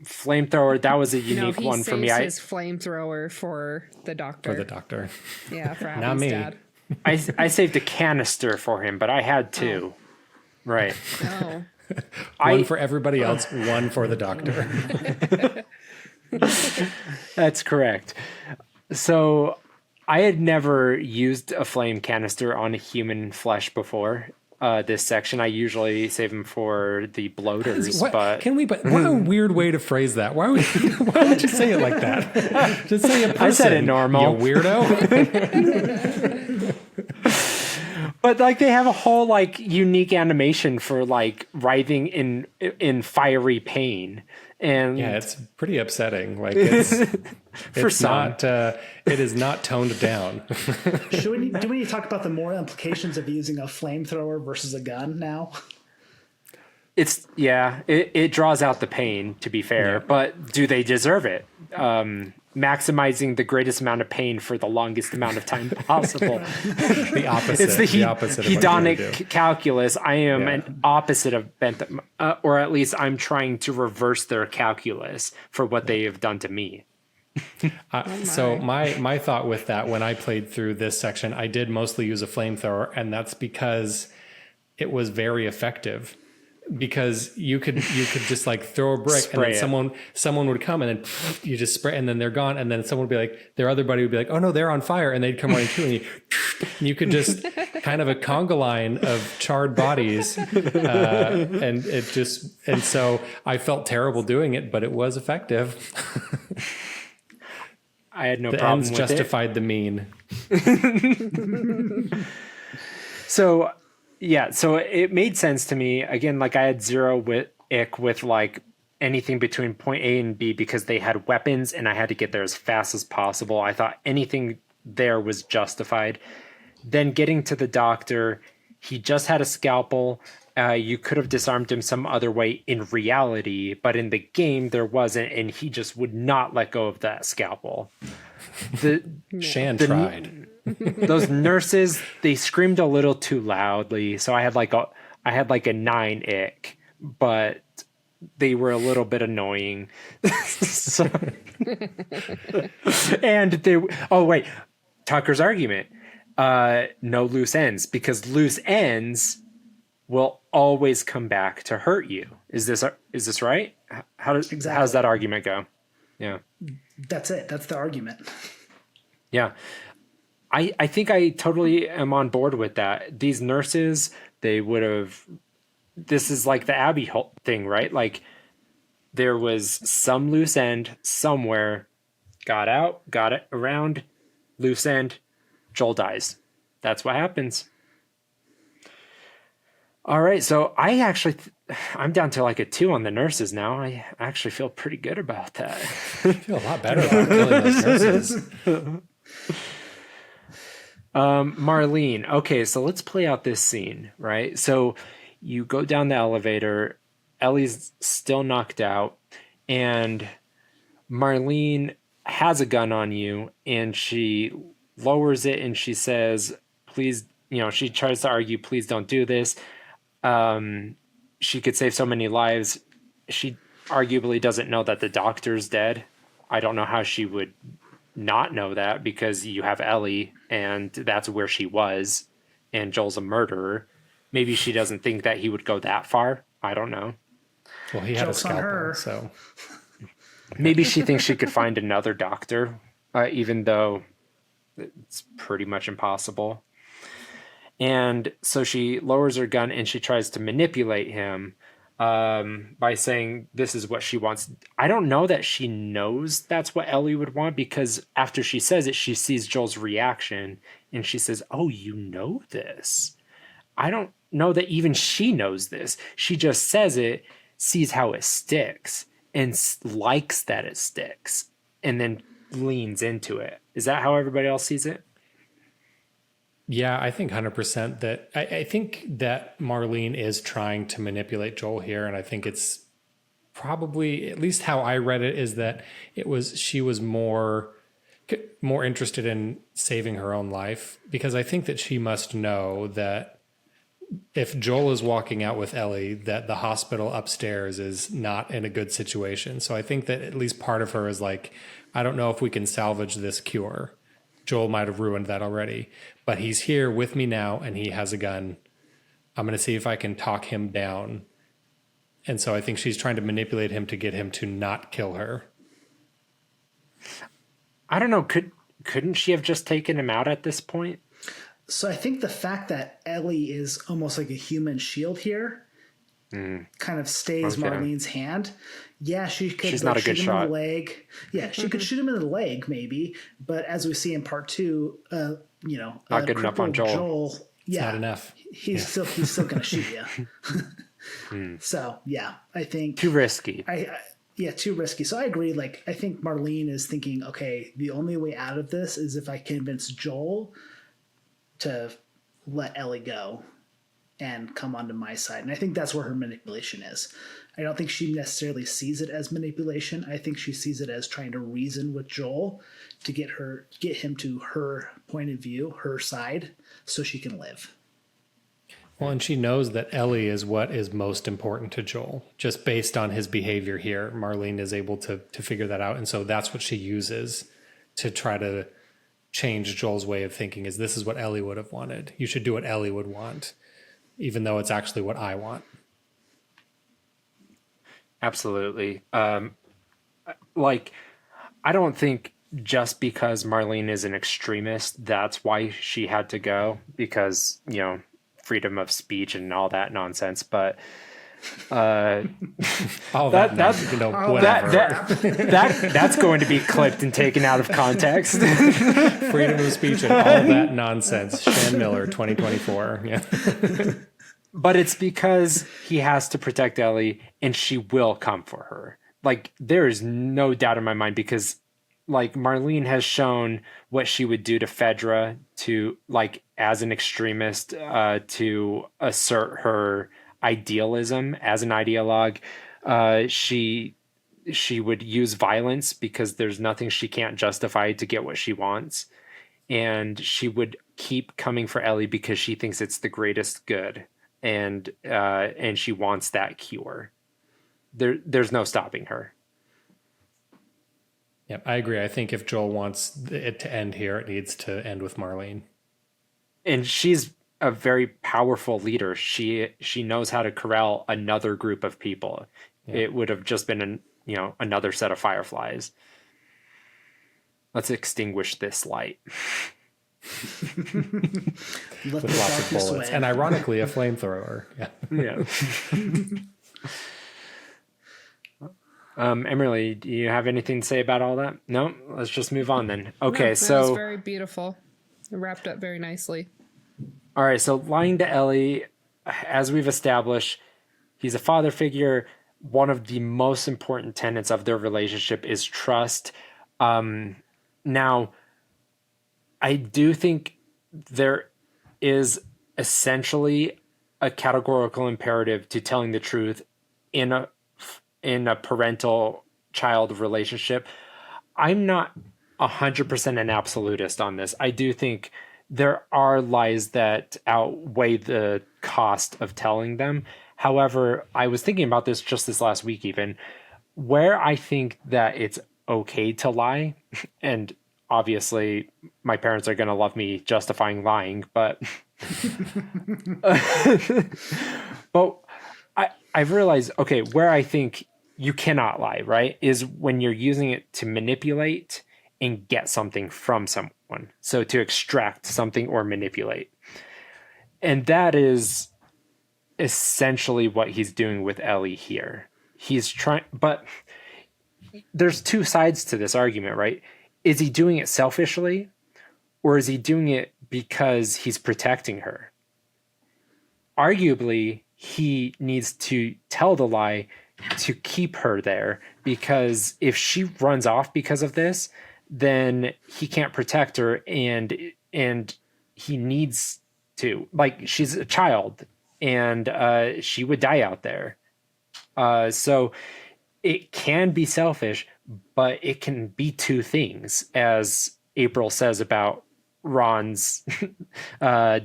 flamethrower, that was a No, unique he one for me. saves his flamethrower for the doctor. For the doctor. Yeah, for Abby's Not me. dad. I saved a canister for him, but I had two. Right. Oh. One for everybody else, one for the doctor. That's correct. So I had never used a flame canister on human flesh before. This section, I usually save them for the bloaters, What, but what a weird way to phrase that. Why would you say it like that? Just say a person. I said it normal. You weirdo. But like they have a whole like unique animation for like writhing in fiery pain, and Yeah, it's pretty upsetting. Like it's some. not. It is not toned down. Do we need to talk about the moral implications of using a flamethrower versus a gun now? it draws out the pain, to be fair, but do they deserve it? Maximizing the greatest amount of pain for the longest amount of time possible. The opposite. It's the opposite of what you wanna do. hedonic calculus. I am an opposite of Bentham, or at least I'm trying to reverse their calculus for what they have done to me. So my thought with that, when I played through this section, I did mostly use a flamethrower, and that's because it was very effective. Because you could just like throw a brick Spray and then someone would come and then you just spray and then they're gone, and then someone would be like, their other buddy would be like, oh no, they're on fire, and they'd come running too, and you could just kind of a conga line of charred bodies, and so I felt terrible doing it, but it was effective. I had no The problem ends with justified the mean. So it made sense to me. Again, like I had zero with like anything between point A and B because they had weapons and I had to get there as fast as possible. I thought anything there was justified. Then getting to the doctor, he just had a scalpel. You could have disarmed him some other way in reality, but in the game there wasn't, and he just would not let go of that scalpel. Shan tried. Those nurses, they screamed a little too loudly, so I had like a 9 ick, but they were a little bit annoying. So, and Tucker's argument, no loose ends, because loose ends will always come back to hurt you. Is this right? How's that argument go? Yeah. That's it. That's the argument. Yeah. I think I totally am on board with that. These nurses, this is like the Abby thing, right? Like there was some loose end somewhere, got out, got it around, loose end, Joel dies. That's what happens. All right. So I'm down to like a 2 on the nurses now. I actually feel pretty good about that. I feel a lot better about killing those nurses. Marlene. Okay, so let's play out this scene, right? So you go down the elevator, Ellie's still knocked out, and Marlene has a gun on you, and she lowers it and she says, please, she tries to argue, please don't do this. She could save so many lives. She arguably doesn't know that the doctor's dead. I don't know how she would not know that, because you have Ellie and that's where she was, and Joel's a murderer. Maybe she doesn't think that he would go that far. I don't know. Well, he had Joke's a on scalpel, her. so Maybe she thinks she could find another doctor, even though it's pretty much impossible. And so she lowers her gun and she tries to manipulate him by saying this is what she wants. I don't know that she knows that's what Ellie would want, because after she says it, she sees Joel's reaction and she says, oh, you know this. I don't know that even she knows this. She just says it, sees how it sticks, and likes that it sticks, and then leans into it. Is that how everybody else sees it? yeah, I think 100% that I think that Marlene is trying to manipulate Joel here, and I think it's probably, at least how I read it, is that she was more interested in saving her own life, because I think that she must know that if Joel is walking out with Ellie, that the hospital upstairs is not in a good situation. So I think that at least part of her is like, I don't know if we can salvage this cure. Joel might have ruined that already, but he's here with me now and he has a gun. I'm going to see if I can talk him down. And so I think she's trying to manipulate him to get him to not kill her. I don't know. Couldn't she have just taken him out at this point? So I think the fact that Ellie is almost like a human shield here kind of stays Marlene's hand. Yeah, she could She's not a good shoot him shot. in the leg. Yeah, she could shoot him in the leg maybe, but as we see in part 2, not good enough on Joel. Yeah, Not enough. He's still going to shoot you. So yeah, I think Too risky. too risky. So I agree. Like, I think Marlene is thinking, okay, the only way out of this is if I convince Joel to let Ellie go and come onto my side. And I think that's where her manipulation is. I don't think she necessarily sees it as manipulation. I think she sees it as trying to reason with Joel to get him to her point of view, her side, so she can live. Well, and she knows that Ellie is what is most important to Joel. Just based on his behavior here, Marlene is able to figure that out. And so that's what she uses to try to change Joel's way of thinking, is this is what Ellie would have wanted. You should do what Ellie would want, even though it's actually what I want. Absolutely. I don't think just because Marlene is an extremist, that's why she had to go, because, freedom of speech and all that nonsense. But Whatever. that's going to be clipped and taken out of context. Freedom of speech and all that nonsense. Shan Miller, 2024. Yeah. But it's because he has to protect Ellie, and she will come for her. Like, there is no doubt in my mind, because Marlene has shown what she would do to Fedra as an extremist, to assert her idealism as an ideologue. She would use violence because there's nothing she can't justify to get what she wants. And she would keep coming for Ellie because she thinks it's the greatest good. And she wants that cure. There's no stopping her. Yep, I agree. I think if Joel wants it to end here, it needs to end with Marlene. And she's a very powerful leader. She knows how to corral another group of people. Yeah. It would have just been another set of fireflies. Let's extinguish this light. With lots of bullets. And ironically, a flamethrower. Yeah. Emerlie, do you have anything to say about all that? No? Let's just move on then. Okay, That was very beautiful. It wrapped up very nicely. All right, so lying to Ellie, as we've established, he's a father figure. One of the most important tenets of their relationship is trust. Now, I do think there is essentially a categorical imperative to telling the truth in a parental child relationship. I'm not 100% an absolutist on this. I do think there are lies that outweigh the cost of telling them. However, I was thinking about this just this last week, even where I think that it's okay to lie, and obviously my parents are going to love me justifying lying, but I've realized, okay, where I think you cannot lie, right, is when you're using it to manipulate and get something from someone. So to extract something or manipulate. And that is essentially what he's doing with Ellie here. He's trying, but there's two sides to this argument, right? Is he doing it selfishly, or is he doing it because he's protecting her? Arguably, he needs to tell the lie to keep her there, because if she runs off because of this, then he can't protect her, and he needs to. Like, she's a child, and she would die out there. So it can be selfish, but it can be two things, as April says about Ron's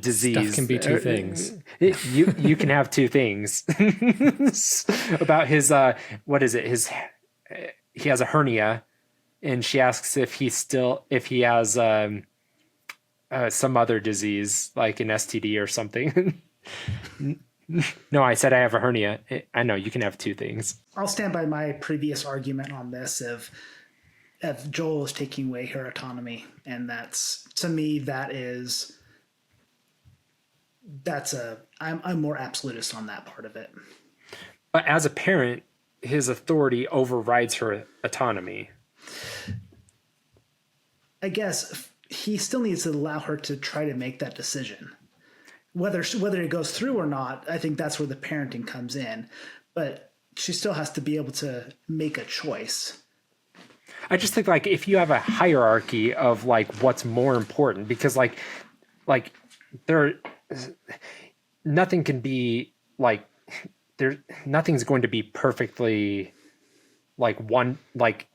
disease. Stuff can be two things. You can have two things. About his what is it? He has a hernia, and she asks if he has some other disease like an STD or something. No, I said I have a hernia. I know you can have two things. I'll stand by my previous argument on this of Joel is taking away her autonomy, and that's, to me, I'm more absolutist on that part of it. But as a parent, his authority overrides her autonomy. I guess he still needs to allow her to try to make that decision. Whether it goes through or not, I think that's where the parenting comes in. But she still has to be able to make a choice. I just think like if you have a hierarchy of like what's more important, because like nothing can be like nothing's going to be perfectly like one, like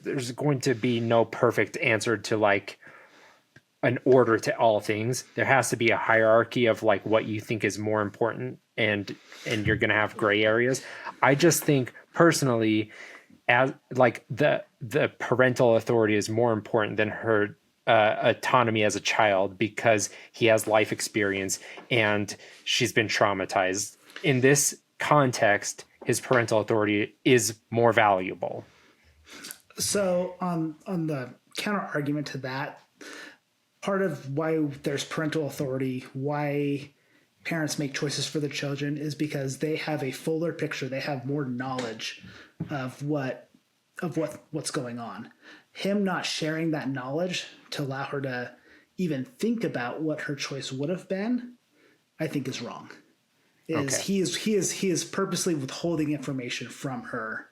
there's going to be no perfect answer to like an order to all things. There has to be a hierarchy of like what you think is more important, and you're going to have gray areas. I just think personally, as like the parental authority is more important than her autonomy as a child, because he has life experience and she's been traumatized. In this context, his parental authority is more valuable. So on the counter argument to that, part of why there's parental authority, why parents make choices for their children, is because they have a fuller picture. They have more knowledge of what's going on. Him not sharing that knowledge to allow her to even think about what her choice would have been, I think is wrong. He is purposely withholding information from her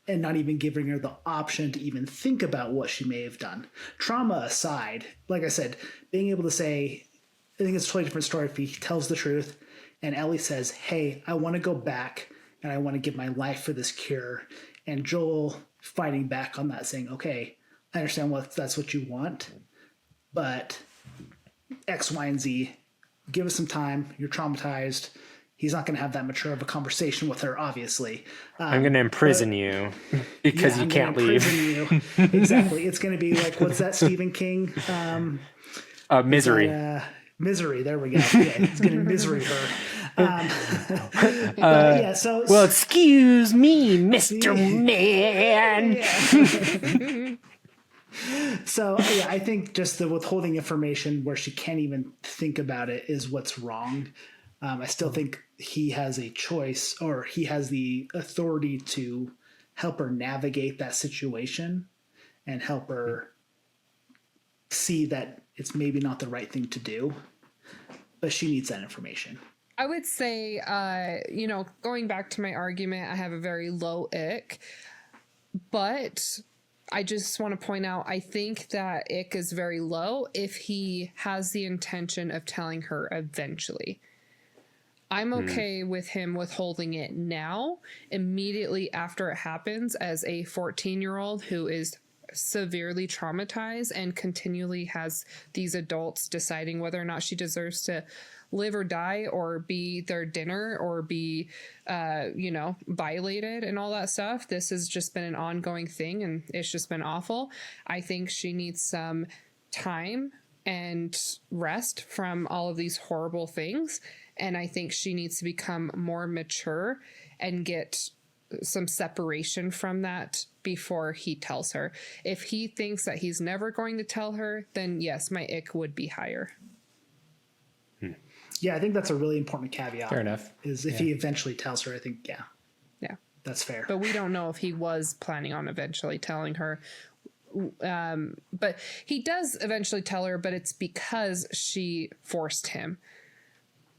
and not even giving her the option to even think about what she may have done. Trauma aside, like I said, being able to say, I think it's a totally different story if he tells the truth and Ellie says, hey, I want to go back and I want to give my life for this cure. And Joel fighting back on that, saying, okay, I understand that's what you want, but X, Y, and Z, give us some time. You're traumatized. He's not going to have that mature of a conversation with her, obviously. I'm going to imprison you because you can't leave. You. Exactly. It's going to be like, what's that Stephen King? Misery. Misery. There we go. Yeah, it's going to misery her. Well, excuse me, Mr. Man. So yeah, I think just the withholding information where she can't even think about it is what's wrong. I still think he has a choice, or he has the authority to help her navigate that situation and help her see that it's maybe not the right thing to do, but she needs that information. I would say, going back to my argument, I have a very low ick, but I just want to point out, I think that ick is very low if he has the intention of telling her eventually. I'm okay with him withholding it now, immediately after it happens, as a 14-year-old who is severely traumatized and continually has these adults deciding whether or not she deserves to live or die, or be their dinner, or be, violated and all that stuff. This has just been an ongoing thing, and it's just been awful. I think she needs some time and rest from all of these horrible things. And I think she needs to become more mature and get some separation from that before he tells her. If he thinks that he's never going to tell her, then yes, my ick would be higher. Yeah, I think that's a really important caveat. Fair enough. Is if he eventually tells her, I think, yeah, that's fair. But we don't know if he was planning on eventually telling her. But he does eventually tell her, but it's because she forced him.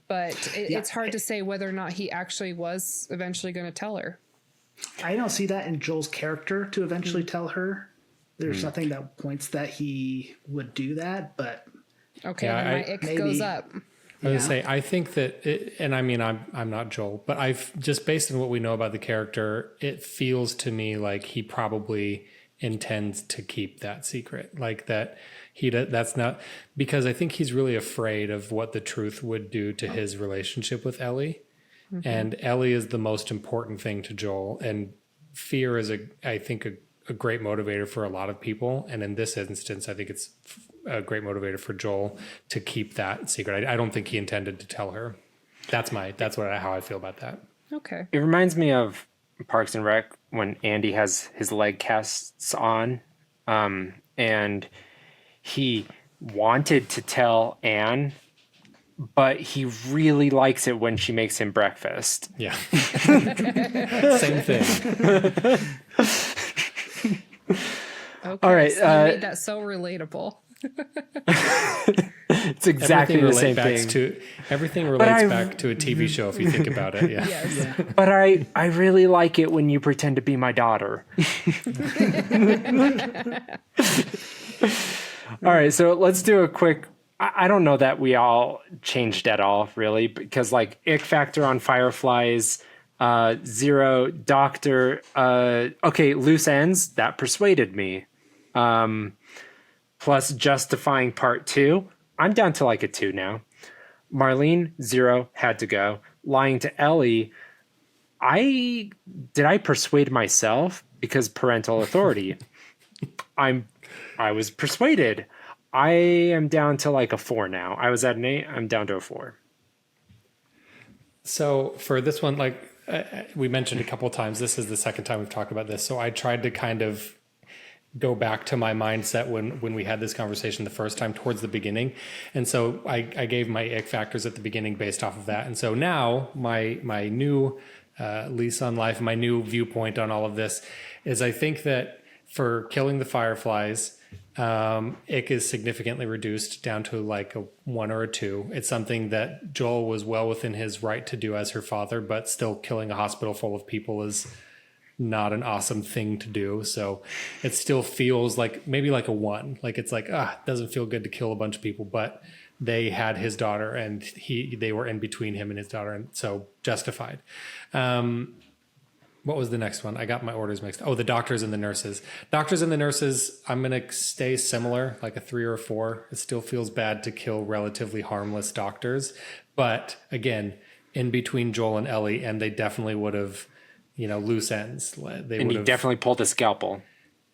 But it's hard to say whether or not he actually was eventually going to tell her. I don't see that in Joel's character to eventually tell her. There's nothing that points that he would do that, but okay, then my ick goes up. I was going to say, I think that, and I mean, I'm not Joel, but I've just based on what we know about the character, it feels to me like he probably intends to keep that secret. Like that that's not, because I think he's really afraid of what the truth would do to his relationship with Ellie. And Ellie is the most important thing to Joel, and fear is I think a great motivator for a lot of people. And in this instance, I think it's a great motivator for Joel to keep that secret. I don't think he intended to tell her. That's how I feel about that. Okay. It reminds me of Parks and Rec when Andy has his leg casts on, and he wanted to tell Anne, but he really likes it when she makes him breakfast. Yeah. Same thing. Okay. All right, So you made that so relatable. It's exactly the same thing. Everything relates back to a TV show if you think about it. Yeah. Yes. But I really like it when you pretend to be my daughter. All right, so let's do a quick. I don't know that we all changed at all, really, because like ick factor on Fireflies, 0, Doctor. Okay, loose ends, that persuaded me. Plus justifying part 2. I'm down to like a 2 now. Marlene, 0, had to go. Lying to Ellie, I persuade myself because parental authority. I was persuaded. I am down to like a 4 now. I was at an 8. I'm down to a 4. So for this one, like we mentioned a couple of times, this is the second time we've talked about this. So I tried to kind of go back to my mindset when we had this conversation the first time towards the beginning. And so I gave my ick factors at the beginning based off of that. And so now my new lease on life, my new viewpoint on all of this is I think that for killing the Fireflies, ick is significantly reduced down to like a 1 or a 2. It's something that Joel was well within his right to do as her father, but still killing a hospital full of people is not an awesome thing to do. So it still feels like maybe like a 1. Like it's like, it doesn't feel good to kill a bunch of people, but they had his daughter and they were in between him and his daughter. And so justified. What was the next one? I got my orders mixed. Oh, the doctors and the nurses. Doctors and the nurses, I'm going to stay similar, like a 3 or a 4. It still feels bad to kill relatively harmless doctors. But again, in between Joel and Ellie, and they definitely would have, loose ends. And he definitely pulled a scalpel.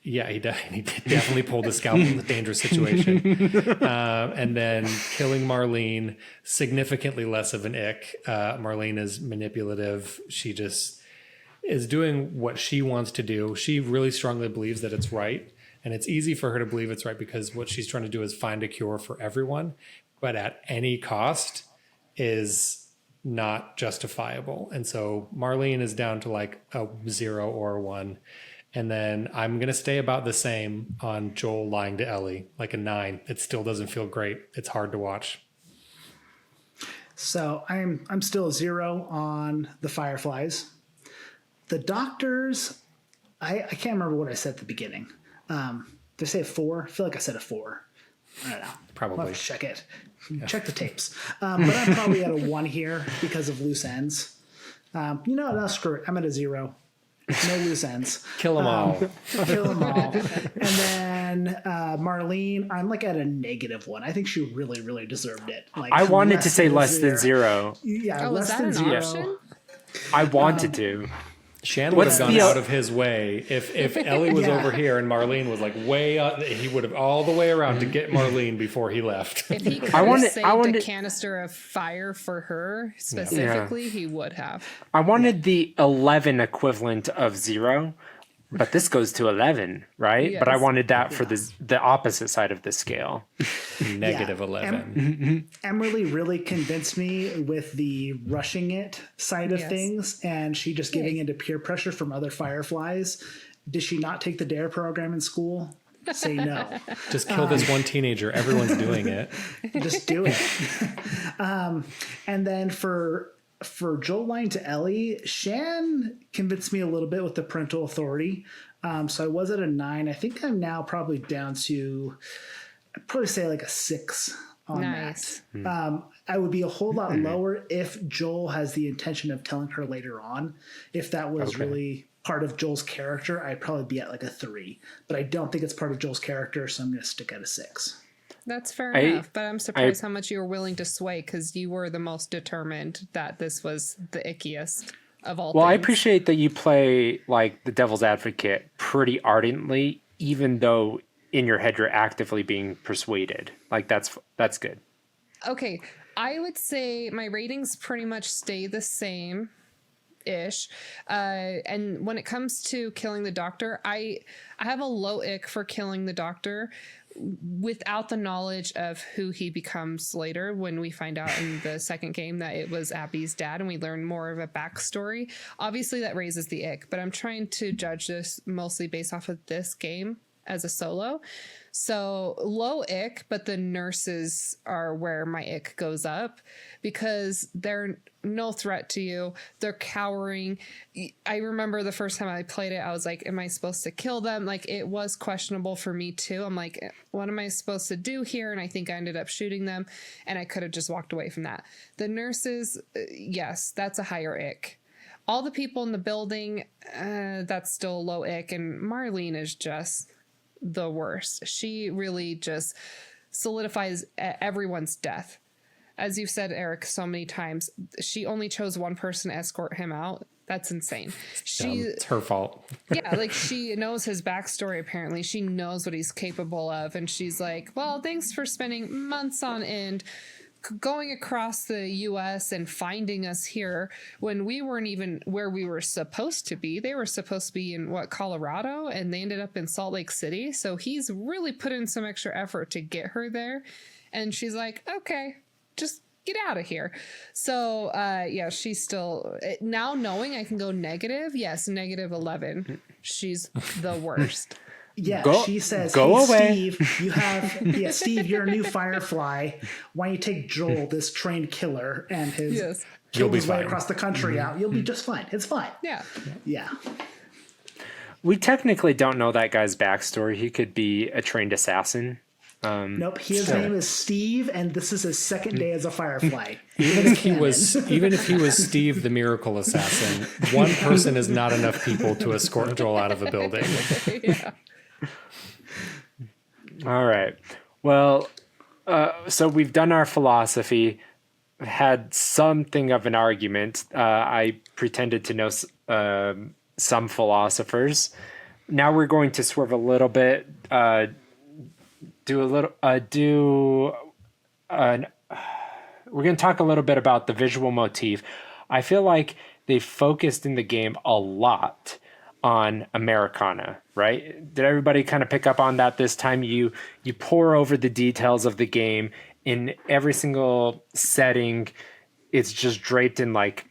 Yeah, he definitely pulled a scalpel in a dangerous situation. And then killing Marlene, significantly less of an ick. Marlene is manipulative. She just is doing what she wants to do. She really strongly believes that it's right. And it's easy for her to believe it's right because what she's trying to do is find a cure for everyone, but at any cost is not justifiable. And so Marlene is down to like a 0 or a 1. And then I'm going to stay about the same on Joel lying to Ellie, like a 9. It still doesn't feel great. It's hard to watch. So I'm still a 0 on the Fireflies. The doctors, I can't remember what I said at the beginning. Did I say a 4? I feel like I said a 4. I don't know. Probably. I'll have to check it. Check the tapes. But I'm probably at a 1 here because of loose ends. No, screw it. I'm at a 0. No loose ends. Kill them all. Kill them all. And then Marlene, I'm like at a -1. I think she really, really deserved it. Like I wanted to say less than 0. Yeah, Oh, was less that than an 0. option? I wanted to. Shan would have gone the- out of his way if Ellie was Yeah. over here and Marlene was like way up. He would have all the way around to get Marlene before he left. If he could wanted- have saved I wanted- a canister of fire for her specifically, he would have. I wanted the 11 equivalent of 0, but this goes to 11, right? But I Yes. wanted that for the opposite side of the scale. -11. Emerlie really convinced me with the rushing it side of Yes. things, and she just giving into peer pressure from other Fireflies. Did she not take the DARE program in school? Say no. Just kill this one teenager. Everyone's doing it. Just do it. And then for Joel lying to Ellie, Shan convinced me a little bit with the parental authority. So I was at a 9. I think I'm now probably down to, I'd probably say like a 6 on Nice. that. I would be a whole lot lower if Joel has the intention of telling her later on. If that was really part of Joel's character, I'd probably be at like a 3. But I don't think it's part of Joel's character, so I'm going to stick at a 6. That's fair enough, but I'm surprised how much you were willing to sway because you were the most determined that this was the ickiest of all Well, things. I appreciate that you play like the devil's advocate pretty ardently, even though in your head you're actively being persuaded. Like that's good. Okay, I would say my ratings pretty much stay the same ish. And when it comes to killing the doctor, I have a low ick for killing the doctor without the knowledge of who he becomes later when we find out in the second game that it was Abby's dad and we learn more of a backstory. Obviously that raises the ick, but I'm trying to judge this mostly based off of this game as a solo. So low ick, but the nurses are where my ick goes up because they're no threat to you. They're cowering. I remember the first time I played it, I was like, am I supposed to kill them? Like it was questionable for me too. I'm like, what am I supposed to do here? And I think I ended up shooting them and I could have just walked away from that. The nurses, yes, that's a higher ick. All the people in the building, that's still low ick. And Marlene is just the worst. She really just solidifies everyone's death. As you've said, Eric, so many times, she only chose one person to escort him out. That's insane. It's her fault. Yeah, like she knows his backstory, apparently. She knows what he's capable of. And she's like, well, thanks for spending months on end going across the US and finding us here when we weren't even where we were supposed to be. They were supposed to be in Colorado, and they ended up in Salt Lake City. So he's really put in some extra effort to get her there. And she's like, okay, just get out of here. So yeah, she's still now knowing I can go negative. Yes, negative 11. She's the worst. Yeah, she says, go hey, away. Steve, Steve, you're a new Firefly. Why don't you take Joel, this trained killer, and his killed his way across the country out. You'll be just fine. It's fine. Yeah. Yeah. We technically don't know that guy's backstory. He could be a trained assassin. Nope. His name is Steve, and this is his second day as a Firefly. Even if he was Steve the Miracle Assassin, one person is not enough people to escort Joel out of a building. Yeah. All right. Well, so we've done our philosophy, had something of an argument. I pretended to know some philosophers. Now we're going to swerve a little bit, we're going to talk a little bit about the visual motif. I feel like they focused in the game a lot on Americana, right? Did everybody kind of pick up on that this time? You pour over the details of the game in every single setting. It's just draped in like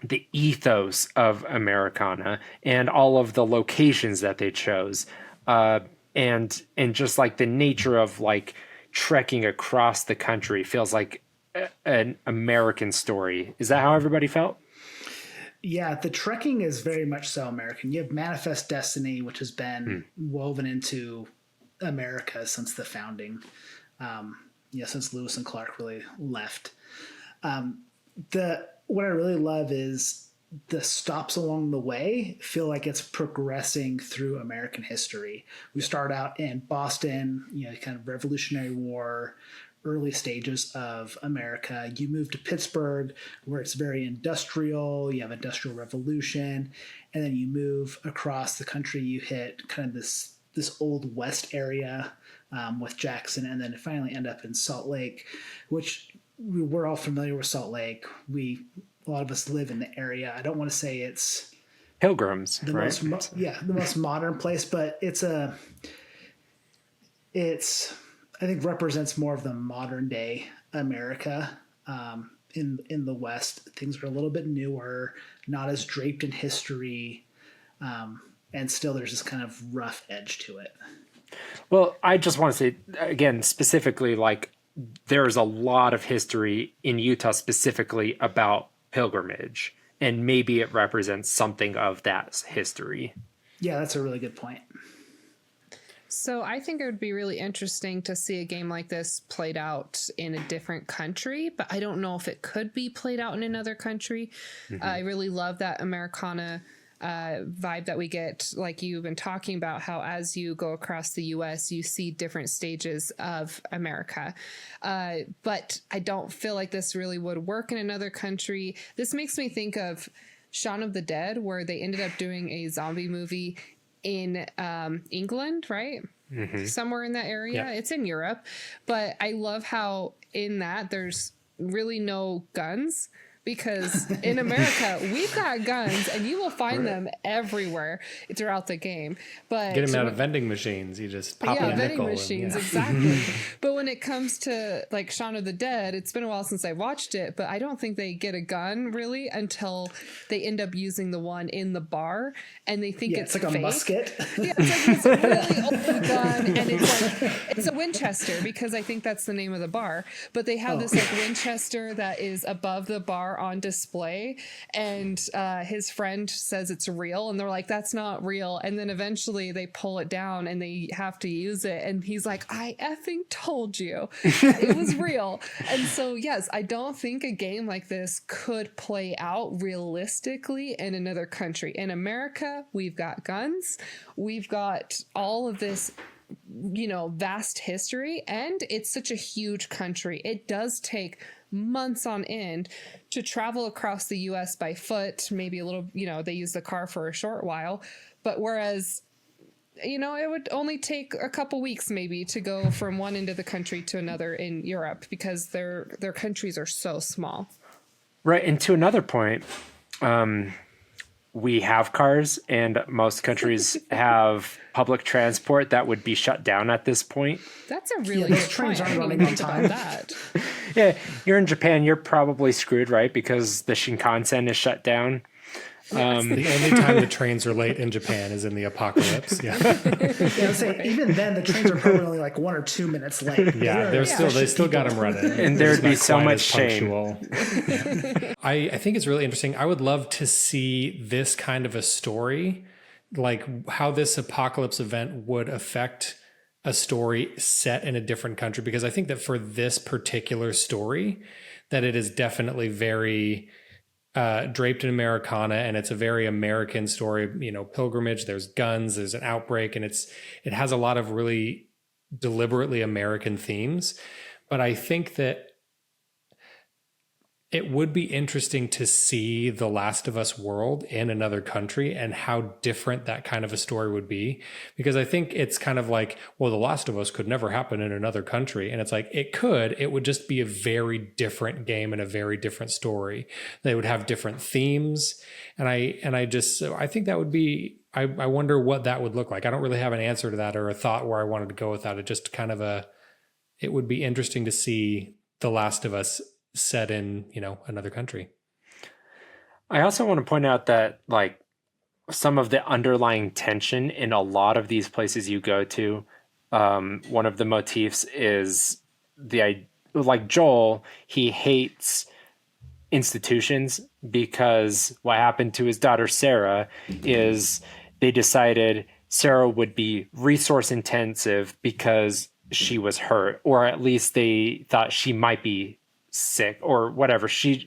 the ethos of Americana and all of the locations that they chose. And just like the nature of like trekking across the country feels like an American story. Is that how everybody felt? Yeah, the trekking is very much so American. You have Manifest Destiny, which has been woven into America since the founding. Since Lewis and Clark really left. What I really love is the stops along the way feel like it's progressing through American history. We start out in Boston, kind of Revolutionary War, early stages of America. You move to Pittsburgh, where it's very industrial. You have Industrial Revolution, and then you move across the country. You hit kind of this old West area with Jackson, and then finally end up in Salt Lake, which we're all familiar with Salt Lake. A lot of us live in the area. I don't want to say it's Pilgrims, the right? the most modern place, but it's I think represents more of the modern day America. In the West, things are a little bit newer, not as draped in history, and still there's this kind of rough edge to it. Well, I just want to say again, specifically, like there's a lot of history in Utah specifically about pilgrimage, and maybe it represents something of that history. Yeah, that's a really good point. So I think it would be really interesting to see a game like this played out in a different country, but I don't know if it could be played out in another country. I really love that Americana vibe that we get, like you've been talking about, how as you go across the US, you see different stages of America. But I don't feel like this really would work in another country. This makes me think of Shaun of the Dead, where they ended up doing a zombie movie in England, right? Somewhere in that area. Yeah. It's in Europe. But I love how in that there's really no guns, because in America we've got guns and you will find them everywhere throughout the game. But Get them out of vending machines. You just pop in a vending nickel. machines, exactly. But when it comes to like Shaun of the Dead, it's been a while since I watched it, but I don't think they get a gun really until they end up using the one in the bar, and they think it's like fake. a musket. Yeah, it's like this really old gun, and it's like it's a Winchester, because I think that's the name of the bar. But they have this like Winchester that is above the bar on display, and his friend says it's real, and they're like, that's not real. And then eventually they pull it down and they have to use it, and he's like, I effing told you it was real. And so yes, I don't think a game like this could play out realistically in another country. In America, we've got guns, we've got all of this, you know, vast history, and it's such a huge country. It does take months on end to travel across the US by foot, maybe a little, you know, they use the car for a short while, but whereas, you know, it would only take a couple weeks maybe to go from one end of the country to another in Europe, because their countries are so small. Right. And to another point, we have cars, and most countries have public transport that would be shut down at this point. That's a really those good trains point. I aren't didn't running even on think about time. that. Yeah, you're in Japan, you're probably screwed, right? Because the Shinkansen is shut down. The only time the trains are late in Japan is in the apocalypse. Yeah, Yeah, I'd say even then the trains are probably only like 1 or 2 minutes late. yeah. They still got them running, And there'd be Not so quite much as shame. punctual. I think it's really interesting. I would love to see this kind of a story, like how this apocalypse event would affect a story set in a different country, because I think that for this particular story, that it is definitely very draped in Americana, and it's a very American story. You know, pilgrimage. There's guns. There's an outbreak, and it has a lot of really deliberately American themes. But I think that it would be interesting to see the Last of Us world in another country and how different that kind of a story would be. Because I think it's kind of like, well, the Last of Us could never happen in another country. And it's like, it could, it would just be a very different game and a very different story. They would have different themes. And I think that would be, I wonder what that would look like. I don't really have an answer to that or a thought where I wanted to go with that. It just kind of it would be interesting to see the Last of Us set in, you know, another country. I also want to point out that like some of the underlying tension in a lot of these places you go to, one of the motifs is like Joel, he hates institutions because what happened to his daughter Sarah is they decided Sarah would be resource intensive because she was hurt, or at least they thought she might be sick or whatever. She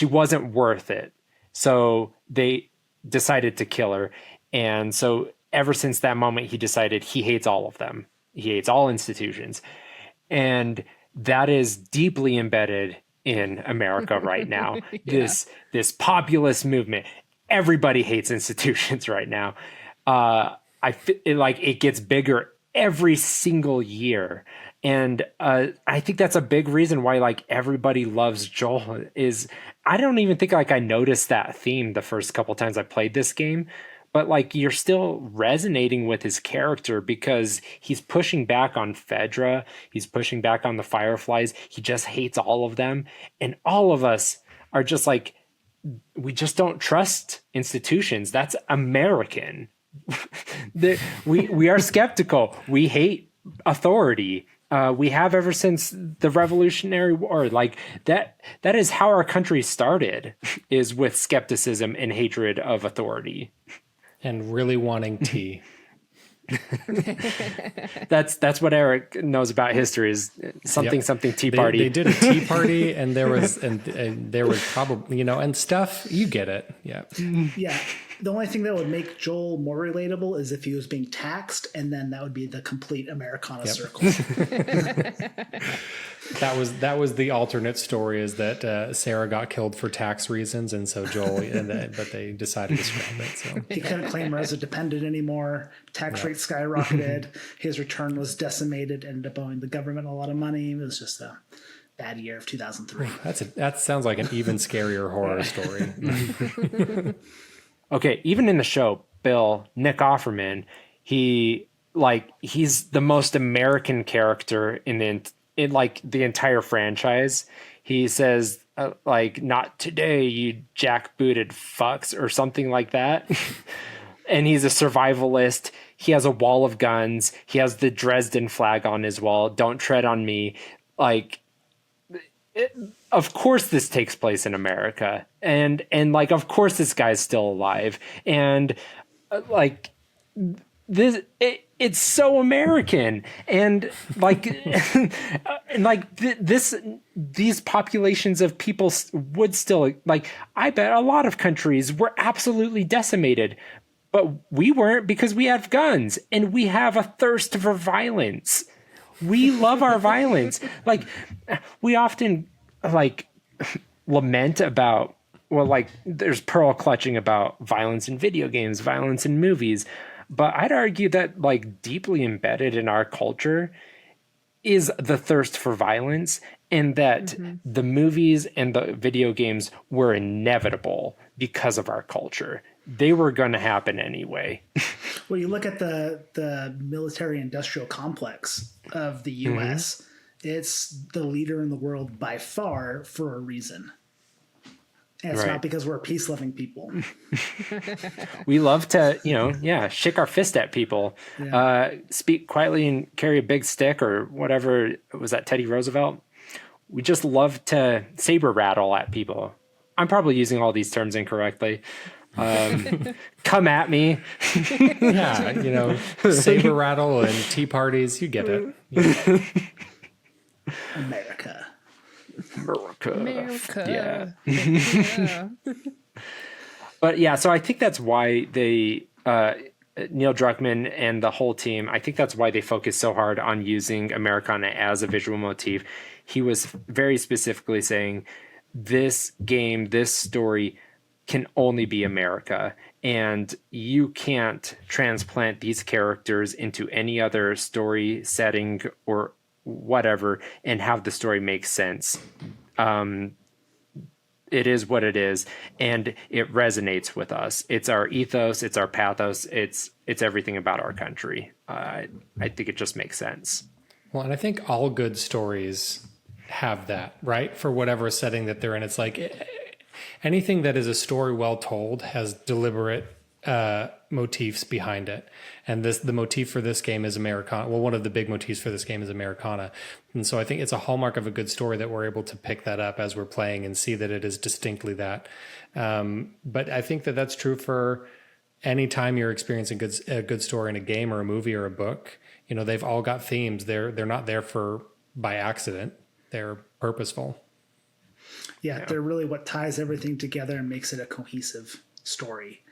wasn't worth it. So they decided to kill her. And so ever since that moment, he decided he hates all of them. He hates all institutions. And that is deeply embedded in America right now. Yeah. This populist movement. Everybody hates institutions right now. It gets bigger every single year. And I think that's a big reason why like everybody loves Joel. Is I don't even think like I noticed that theme the first couple times I played this game, but like you're still resonating with his character because he's pushing back on Fedra, he's pushing back on the Fireflies, he just hates all of them, and all of us are just like, we just don't trust institutions. That's American. we are skeptical. We hate authority. We have ever since the Revolutionary War. Like that is how our country started, is with skepticism and hatred of authority. And really wanting tea. That's what Eric knows about history, is something tea party. They did a tea party, and there was and there was probably, you know, and stuff. You get it, yeah. Yeah. The only thing that would make Joel more relatable is if he was being taxed, and then that would be the complete Americana circle. That was the alternate story, is that Sarah got killed for tax reasons, and so Joel, but they decided to scrap it. So He couldn't claim her as a dependent anymore. Tax rate skyrocketed. His return was decimated. Ended up owing the government a lot of money. It was just a bad year of 2003. that sounds like an even scarier horror story. Okay, even in the show, Nick Offerman, he's the most American character in the entire franchise. He says not today, you jackbooted fucks, or something like that. And he's a survivalist. He has a wall of guns. He has the Dresden flag on his wall. Don't tread on me. Of course this takes place in America, and of course this guy's still alive, and it's so American, and these populations of people would still, I bet a lot of countries were absolutely decimated, but we weren't, because we have guns and we have a thirst for violence. We love our violence. We often lament about, there's pearl clutching about violence in video games, violence in movies. But I'd argue that deeply embedded in our culture is the thirst for violence, and that the movies and the video games were inevitable because of our culture. They were going to happen anyway. Well, you look at the military industrial complex of the U.S., it's the leader in the world by far for a reason. And it's not because we're peace-loving people. We love to, shake our fist at people, speak quietly and carry a big stick, or whatever. Was that Teddy Roosevelt? We just love to saber rattle at people. I'm probably using all these terms incorrectly. Come at me. Yeah, saber rattle and tea parties. You get it. Yeah. America. Yeah. But yeah, so I think that's why they, Neil Druckmann and the whole team, I think that's why they focus so hard on using Americana as a visual motif. He was very specifically saying, this game, this story can only be America, and you can't transplant these characters into any other story setting or whatever and have the story make sense. It is what it is, and it resonates with us. It's our ethos, it's our pathos, it's everything about our country. I think it just makes sense. Well, and I think all good stories have that, right? For whatever setting that they're in. It's anything that is a story well told has deliberate motifs behind it. And the motif for this game is Americana. Well, one of the big motifs for this game is Americana. And so I think it's a hallmark of a good story that we're able to pick that up as we're playing and see that it is distinctly that. But I think that that's true for any time you're experiencing a good story in a game or a movie or a book. They've all got themes. They're not there by accident. They're purposeful. Yeah, they're really what ties everything together and makes it a cohesive story,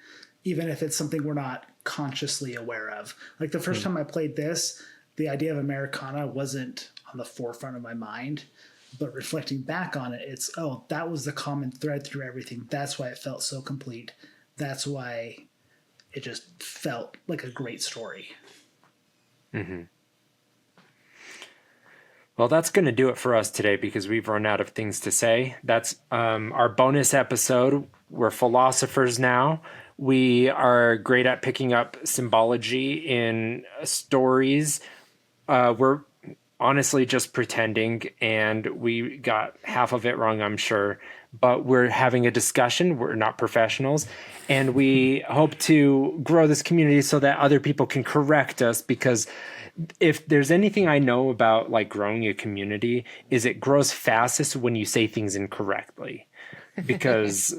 even if it's something we're not consciously aware of. Like the first time I played this, the idea of Americana wasn't on the forefront of my mind, but reflecting back on it, it's, that was the common thread through everything. That's why it felt so complete. That's why it just felt like a great story. Mm-hmm. Well, that's going to do it for us today because we've run out of things to say. That's our bonus episode. We're philosophers now. We are great at picking up symbology in stories. We're honestly just pretending, and we got half of it wrong, I'm sure. But we're having a discussion. We're not professionals. And we hope to grow this community so that other people can correct us, because if there's anything I know about growing a community, is it grows fastest when you say things incorrectly, because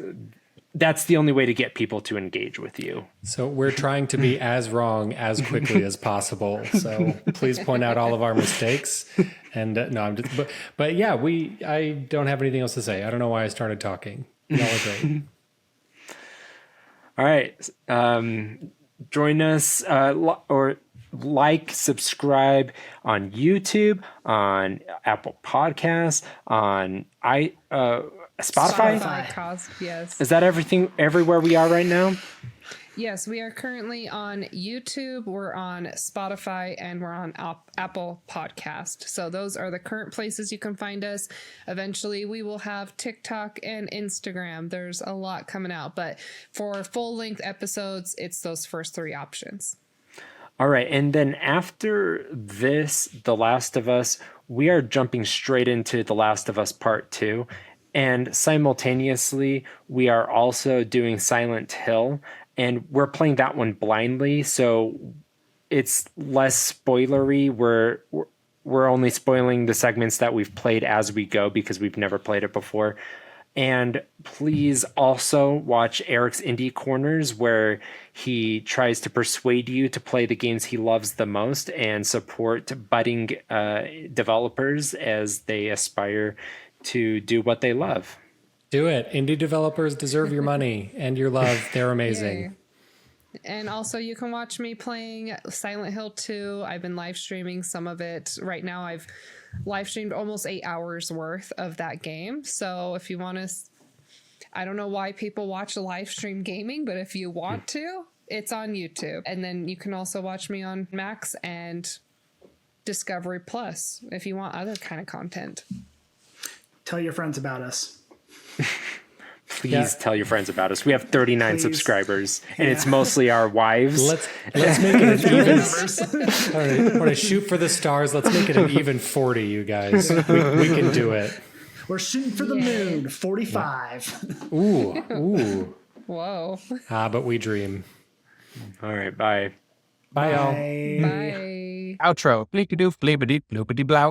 that's the only way to get people to engage with you. So we're trying to be as wrong as quickly as possible. So please point out all of our mistakes. And no, I'm just, but yeah, I don't have anything else to say. I don't know why I started talking. Y'all are great. All right. Join us or like, subscribe on YouTube, on Apple Podcasts, on Spotify. Yes. Is that everything everywhere we are right now? Yes, we are currently on YouTube, we're on Spotify, and we're on Apple Podcast. So those are the current places you can find us. Eventually, we will have TikTok and Instagram. There's a lot coming out, but for full-length episodes, it's those first 3 options. All right, and then after this, The Last of Us, we are jumping straight into The Last of Us Part 2. And simultaneously, we are also doing Silent Hill, and we're playing that one blindly, so it's less spoilery. We're only spoiling the segments that we've played as we go because we've never played it before. And please also watch Eric's Indie Corners, where he tries to persuade you to play the games he loves the most and support budding developers as they aspire to do what they love. Do it. Indie developers deserve your money and your love. They're amazing. Yay. And also you can watch me playing Silent Hill 2. I've been live streaming some of it. Right now I've live streamed almost 8 hours worth of that game. So if you want to, I don't know why people watch live stream gaming, but if you want to, it's on YouTube. And then you can also watch me on Max and Discovery Plus if you want other kind of content. Tell your friends about us. Please tell your friends about us. We have 39 subscribers, and it's mostly our wives. Let's make it an even. All right, we're gonna shoot for the stars. Let's make it an even 40, you guys. We can do it. We're shooting for the moon. 45. Ooh. Whoa. But we dream. All right, bye. Bye, y'all. Bye. Outro. Bleekadoof, bleebadee, bloopity blow.